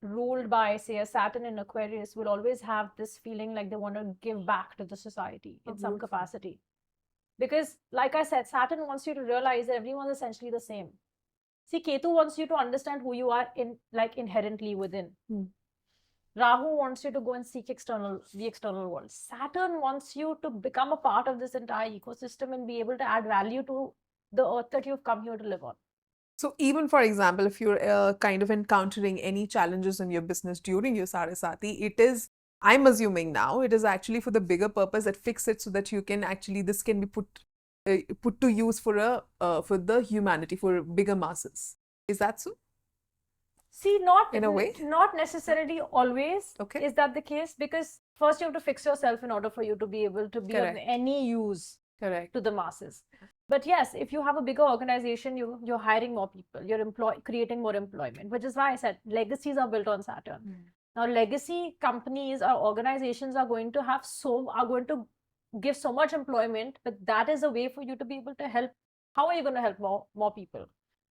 ruled by, say, a Saturn in Aquarius will always have this feeling like they want to give back to the society in some capacity. Because, like I said, Saturn wants you to realize that everyone's essentially the same. See, Ketu wants you to understand who you are inherently within. Rahu wants you to go and seek the external world. Saturn wants you to become a part of this entire ecosystem and be able to add value to the earth that you've come here to live on. So even, for example, if you're kind of encountering any challenges in your business during your Sarasati, I'm assuming now, it is actually for the bigger purpose that fix it so that you can actually, this can be put to use for the humanity, for bigger masses. Is that so? See, not in a way, not necessarily always. Okay. Is that the case? Because first you have to fix yourself in order for you to be able to be of any use to the masses. But yes, if you have a bigger organization, you're hiring more people, you're creating more employment, which is why I said legacies are built on Saturn. Now, legacy companies or organizations are going to give so much employment, but that is a way for you to be able to help. How are you going to help more people?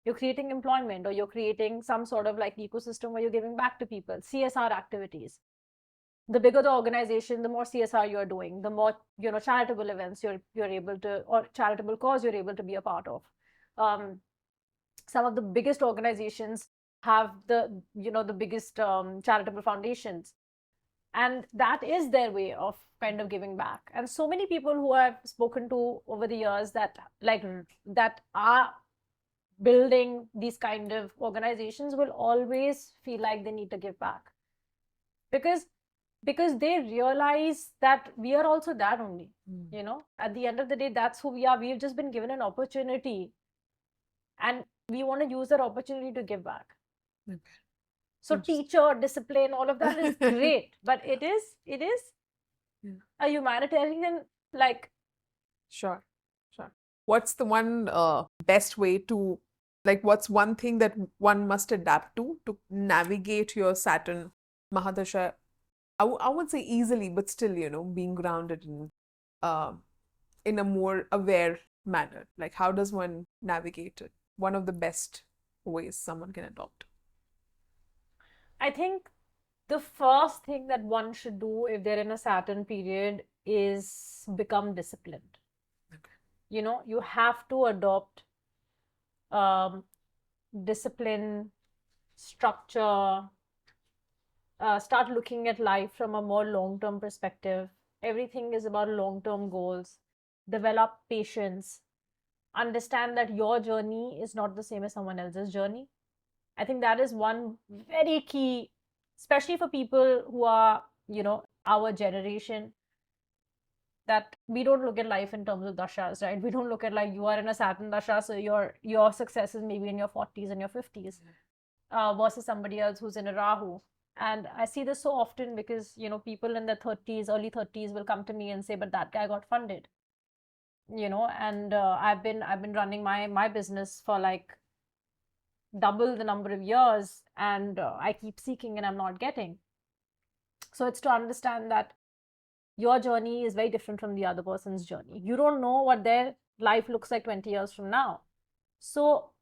You're creating employment, or you're creating some sort of like ecosystem where you're giving back to people, CSR activities. The bigger the organization, the more CSR you're doing, the more charitable events you're able to, or charitable cause you're able to be a part of. Some of the biggest organizations have the biggest charitable foundations, and that is their way of kind of giving back. And so many people who I've spoken to over the years that are building these kind of organizations will always feel like they need to give back, because they realize that we are also that only. At the end of the day, that's who we are. We've just been given an opportunity, and we want to use that opportunity to give back. So teacher, discipline, all of that is great, but it is a humanitarian, like. Sure. What's the one best way to, like, what's one thing that one must adapt to navigate your Saturn Mahadasha? I would say easily, but still, being grounded in a more aware manner. Like, how does one navigate it? One of the best ways someone can adopt. I think the first thing that one should do if they're in a Saturn period is become disciplined. You have to adopt discipline, structure, start looking at life from a more long-term perspective. Everything is about long-term goals. Develop patience. understand that your journey is not the same as someone else's journey. I think that is one very key, especially for people who are, our generation, that we don't look at life in terms of dashas, right? We don't look at like you are in a Saturn dasha, so your success is maybe in your 40s and your 50s, versus somebody else who's in a Rahu. And I see this so often because, people in their 30s, early 30s will come to me and say, but that guy got funded, and I've been running my business for like double the number of years, and I keep seeking and I'm not getting. So it's to understand that your journey is very different from the other person's journey. You don't know what their life looks like 20 years from now. So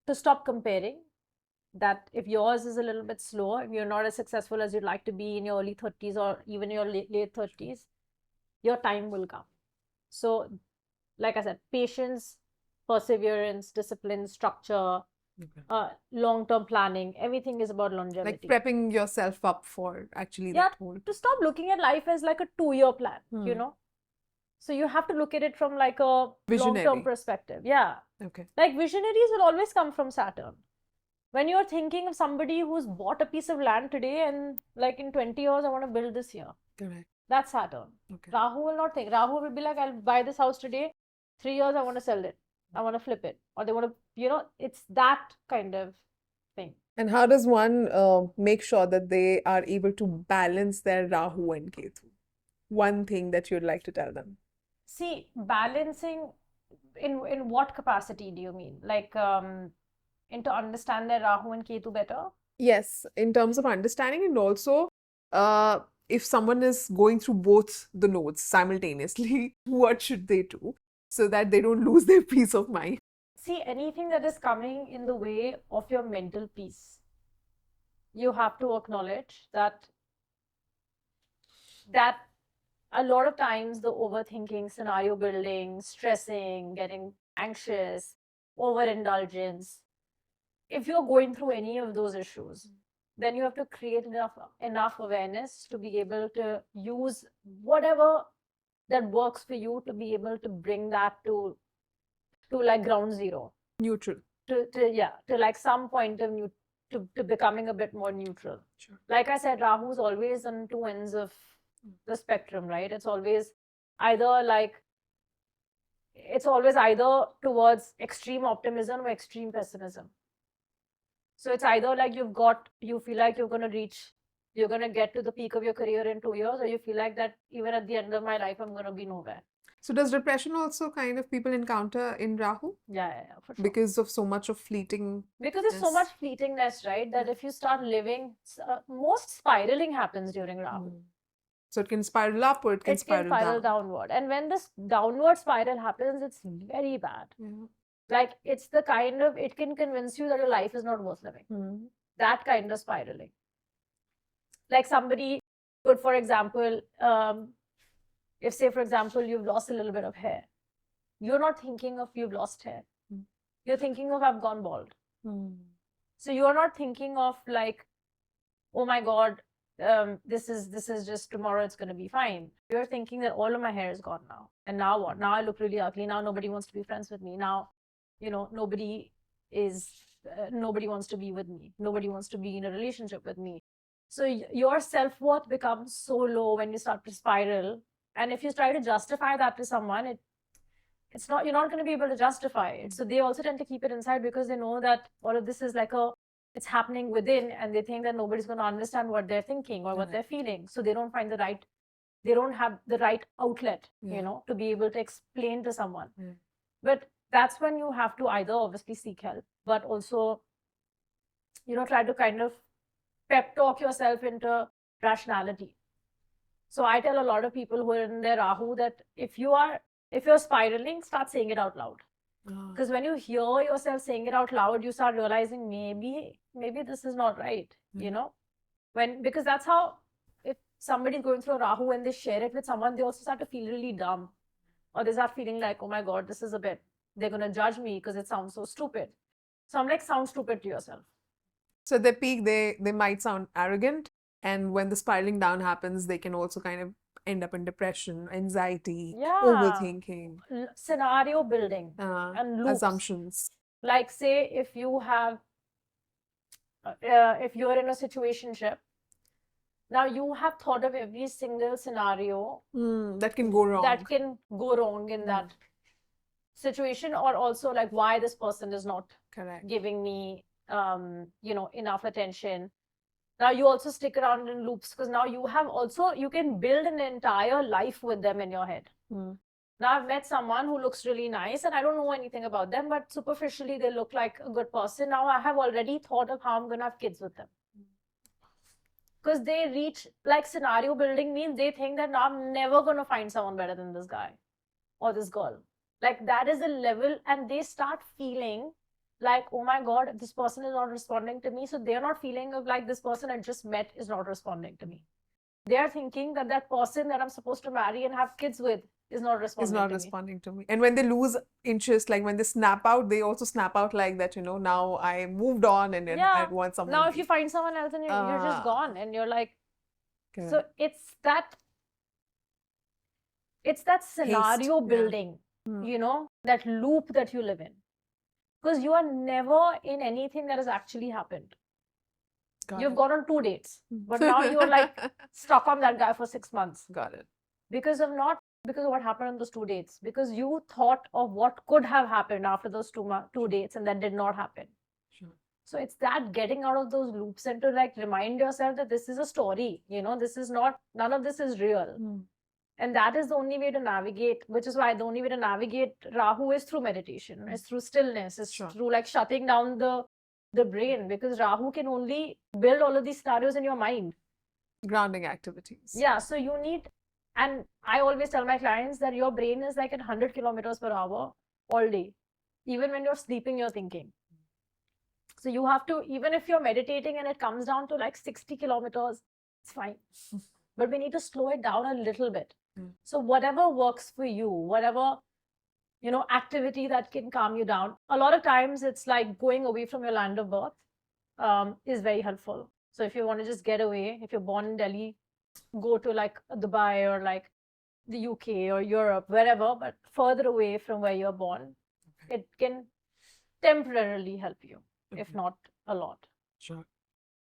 to stop comparing, that if yours is a little bit slower, if you're not as successful as you'd like to be in your early 30s or even your late 30s, your time will come. So like I said, patience, perseverance, discipline, structure, long-term planning, everything is about longevity. Like prepping yourself up for actually that whole. To stop looking at life as like a 2-year plan, So you have to look at it from like a Visionary. long-term perspective. Yeah. Okay. Like visionaries will always come from Saturn. When you're thinking of somebody who's bought a piece of land today and like in 20 years, I want to build this here. Correct. That's Saturn. Okay. Rahu will not think. Rahu will be like, I'll buy this house today. 3 years, I want to sell it. I want to flip it. Or they want to, it's that kind of thing. And how does one make sure that they are able to balance their Rahu and Ketu? One thing that you'd like to tell them. See, balancing in what capacity do you mean? Like, to understand their Rahu and Ketu better? Yes, in terms of understanding, and also if someone is going through both the nodes simultaneously, what should they do so that they don't lose their peace of mind? See, anything that is coming in the way of your mental peace, you have to acknowledge that a lot of times the overthinking, scenario building, stressing, getting anxious, overindulgence, if you're going through any of those issues, then you have to create enough awareness to be able to use whatever that works for you to be able to bring that to like ground zero. Neutral. To like some point of to becoming a bit more neutral. Sure. Like I said, Rahu is always on two ends of the spectrum, right? It's always either towards extreme optimism or extreme pessimism. So it's either like you feel like you're going to get to the peak of your career in 2 years, or you feel like that even at the end of my life, I'm going to be nowhere. So does depression also kind of people encounter in Rahu? Yeah, for sure. Because of so much of fleeting. Because there's so much fleetingness, right? That if you start living, most spiraling happens during Rahu. So it can spiral up or it can spiral downward. And when this downward spiral happens, it's very bad. Yeah. Like it's the kind of, it can convince you that your life is not worth living. That kind of spiraling. Like somebody could, for example, if say, for example, you've lost a little bit of hair, you're not thinking of you've lost hair. You're thinking of I've gone bald. So you're not thinking of like, oh my God, this is just tomorrow it's going to be fine. You're thinking that all of my hair is gone now. And now what? Now I look really ugly. Now nobody wants to be friends with me. Now, nobody wants to be with me. Nobody wants to be in a relationship with me. So your self-worth becomes so low when you start to spiral. And if you try to justify that to someone, it's not, you're not going to be able to justify it. So they also tend to keep it inside because they know that all of this is like it's happening within, and they think that nobody's going to understand what they're thinking or what they're feeling. So they don't have the right outlet, to be able to explain to someone. But that's when you have to either obviously seek help, but also, try to kind of pep talk yourself into rationality. So I tell a lot of people who are in their Rahu that if you're spiraling, start saying it out loud. Because when you hear yourself saying it out loud, you start realizing maybe this is not right, because that's how, if somebody's going through a Rahu, when they share it with someone, they also start to feel really dumb, or they start feeling like, oh my God, this is they're going to judge me because it sounds so stupid. So I'm like, sound stupid to yourself. So at their peak, they might sound arrogant, and when the spiraling down happens, they can also kind of end up in depression, anxiety, Yeah. overthinking, Scenario building and loops. assumptions. Like say if you have, if you're in a situationship, now you have thought of every single scenario that can go wrong. that can go wrong in that situation, or also like why this person is not Correct. giving me, enough attention. Now you also stick around in loops because now you can build an entire life with them in your head. Now I've met someone who looks really nice and I don't know anything about them, but superficially they look like a good person. Now I have already thought of how I'm going to have kids with them. Because they reach, like, scenario building means they think that now I'm never going to find someone better than this guy or this girl. Like that is the level, and they start feeling like, oh my God, this person is not responding to me. So they're not feeling of like this person I just met is not responding to me. They're thinking that that person that I'm supposed to marry and have kids with is not responding to me. And when they lose interest, like when they snap out, they also snap out like that, now I moved on and I want someone. Now if you find someone else and you're just gone and you're like, so it's that scenario building, that loop that you live in. Because you are never in anything that has actually happened. You've gone on 2 dates, but now you're like stuck on that guy for 6 months. Got it. Because of what happened on those 2 dates. Because you thought of what could have happened after those 2 dates and that did not happen. Sure. So it's that getting out of those loops and to like remind yourself that this is a story. This is not, none of this is real. And that is the only way to navigate, which is why the only way to navigate Rahu is through meditation, is through stillness, is through like shutting down the brain, because Rahu can only build all of these scenarios in your mind. Grounding activities. Yeah, so you need, and I always tell my clients that your brain is like at 100 kilometers per hour all day. Even when you're sleeping, you're thinking. So you have to, even if you're meditating and it comes down to like 60 kilometers, it's fine. But we need to slow it down a little bit. So whatever works for you, whatever, activity that can calm you down. A lot of times it's like going away from your land of birth is very helpful. So if you want to just get away, if you're born in Delhi, go to like Dubai or like the UK or Europe, wherever, but further away from where you're born, it can temporarily help you, if not a lot. Sure.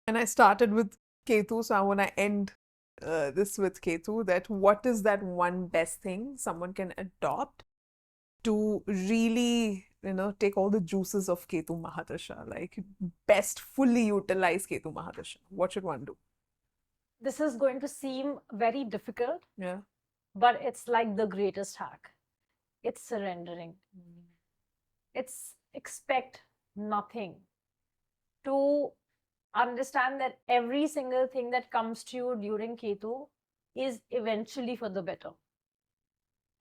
And I started with Ketu, so I want to end this with Ketu, that what is that one best thing someone can adopt to really, take all the juices of Ketu Mahadasha, like best fully utilize Ketu Mahadasha? What should one do? This is going to seem very difficult, yeah, but it's like the greatest hack. It's surrendering. It's expect nothing. To understand that every single thing that comes to you during Ketu is eventually for the better.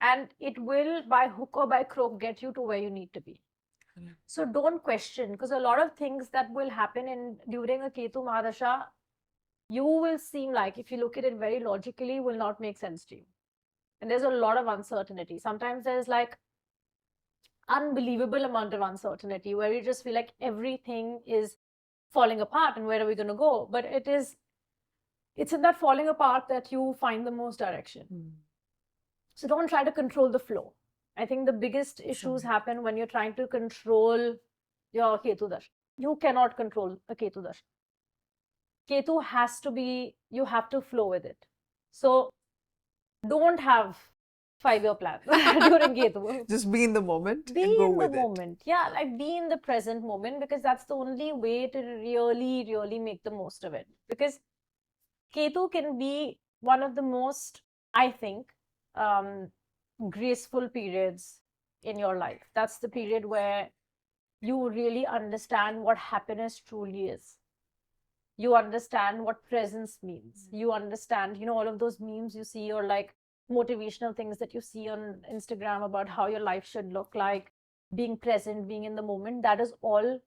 And it will, by hook or by crook, get you to where you need to be. So don't question, because a lot of things that will happen during a Ketu Mahadasha, you will seem like, if you look at it very logically, will not make sense to you. And there's a lot of uncertainty. Sometimes there's like unbelievable amount of uncertainty where you just feel like everything is falling apart and where are we going to go? But it's in that falling apart that you find the most direction. So don't try to control the flow. I think the biggest issues happen when you're trying to control your Ketu Dasha. You cannot control a Ketu Dasha. Ketu has to be, you have to flow with it. So don't have 5-year plans during Ketu. Just be in the moment. Be and go in with the moment. Yeah, like be in the present moment, because that's the only way to really, really make the most of it. Because Ketu can be one of the most, I think, graceful periods in your life. That's the period where you really understand what happiness truly is. You understand what presence means. You understand, all of those memes you see, or like motivational things that you see on Instagram about how your life should look like, being present, being in the moment. That is all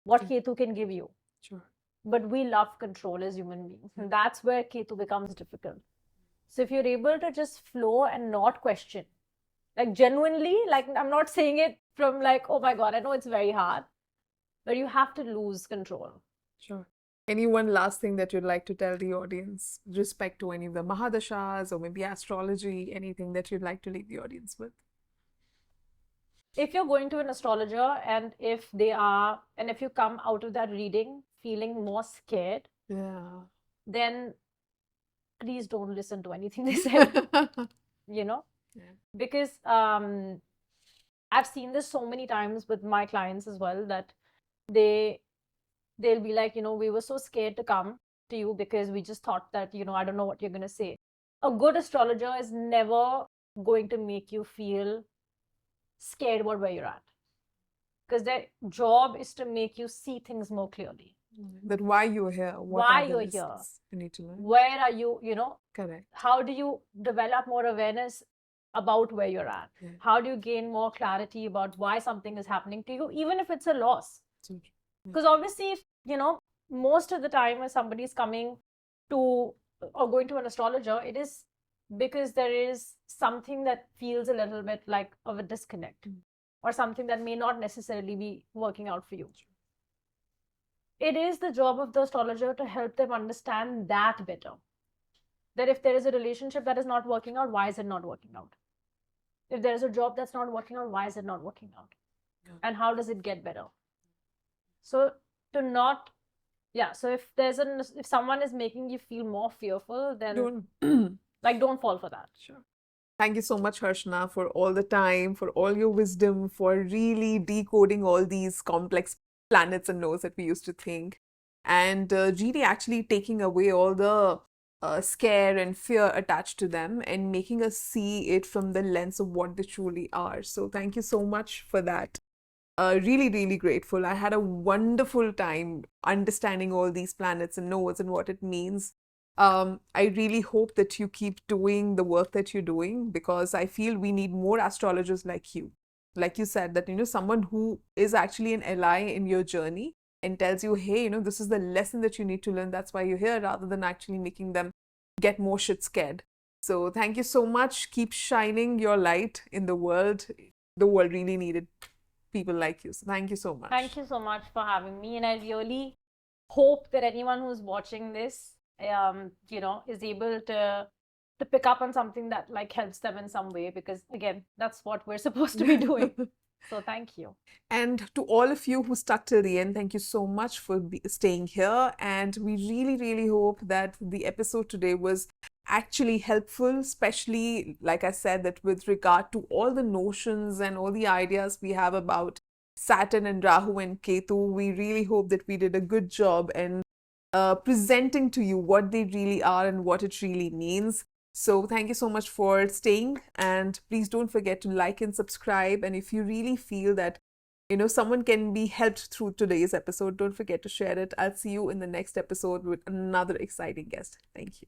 what Ketu can give you. Sure. But we love control as human beings. And that's where Ketu becomes difficult. So if you're able to just flow and not question, like genuinely, like I'm not saying it from like, oh my God, I know it's very hard, but you have to lose control. Sure. Any one last thing that you'd like to tell the audience with respect to any of the Mahadashas or maybe astrology, anything that you'd like to leave the audience with? If you're going to an astrologer and if you come out of that reading feeling more scared, Yeah. then please don't listen to anything they say, Yeah. because I've seen this so many times with my clients as well, that they'll be like, we were so scared to come to you because we just thought that, I don't know what you're going to say. A good astrologer is never going to make you feel scared about where you're at, because their job is to make you see things more clearly. That why you're here, what Why are the you're here, lessons you need to learn. where are you, Correct. how do you develop more awareness about where you're at? Yeah. How do you gain more clarity about why something is happening to you, even if it's a loss? So true. Because obviously, most of the time when somebody is coming to or going to an astrologer, it is because there is something that feels a little bit like of a disconnect, or something that may not necessarily be working out for you. It is the job of the astrologer to help them understand that better. That if there is a relationship that is not working out, why is it not working out? If there is a job that's not working out, why is it not working out? Yeah. And how does it get better? So if someone is making you feel more fearful, then don't fall for that. Sure. Thank you so much, Harshna, for all the time, for all your wisdom, for really decoding all these complex planets and nodes that we used to think, and really actually taking away all the scare and fear attached to them and making us see it from the lens of what they truly are. So thank you so much for that. Really, really grateful. I had a wonderful time understanding all these planets and nodes and what it means. I really hope that you keep doing the work that you're doing, because I feel we need more astrologers like you. Like you said, that, someone who is actually an ally in your journey and tells you, hey, this is the lesson that you need to learn. That's why you're here, rather than actually making them get more shit scared. So thank you so much. Keep shining your light in the world. The world really needed people like you. So thank you so much. Thank you so much for having me. And I really hope that anyone who's watching this, is able to pick up on something that helps them in some way, because again, that's what we're supposed to be doing. So thank you. And to all of you who stuck till the end, thank you so much for staying here. And we really, really hope that the episode today was actually helpful, especially, like I said, that with regard to all the notions and all the ideas we have about Saturn and Rahu and Ketu. We really hope that we did a good job in presenting to you what they really are and what it really means. So thank you so much for staying, and please don't forget to like and subscribe. And if you really feel that someone can be helped through today's episode, don't forget to share it. I'll see you in the next episode with another exciting guest. Thank you.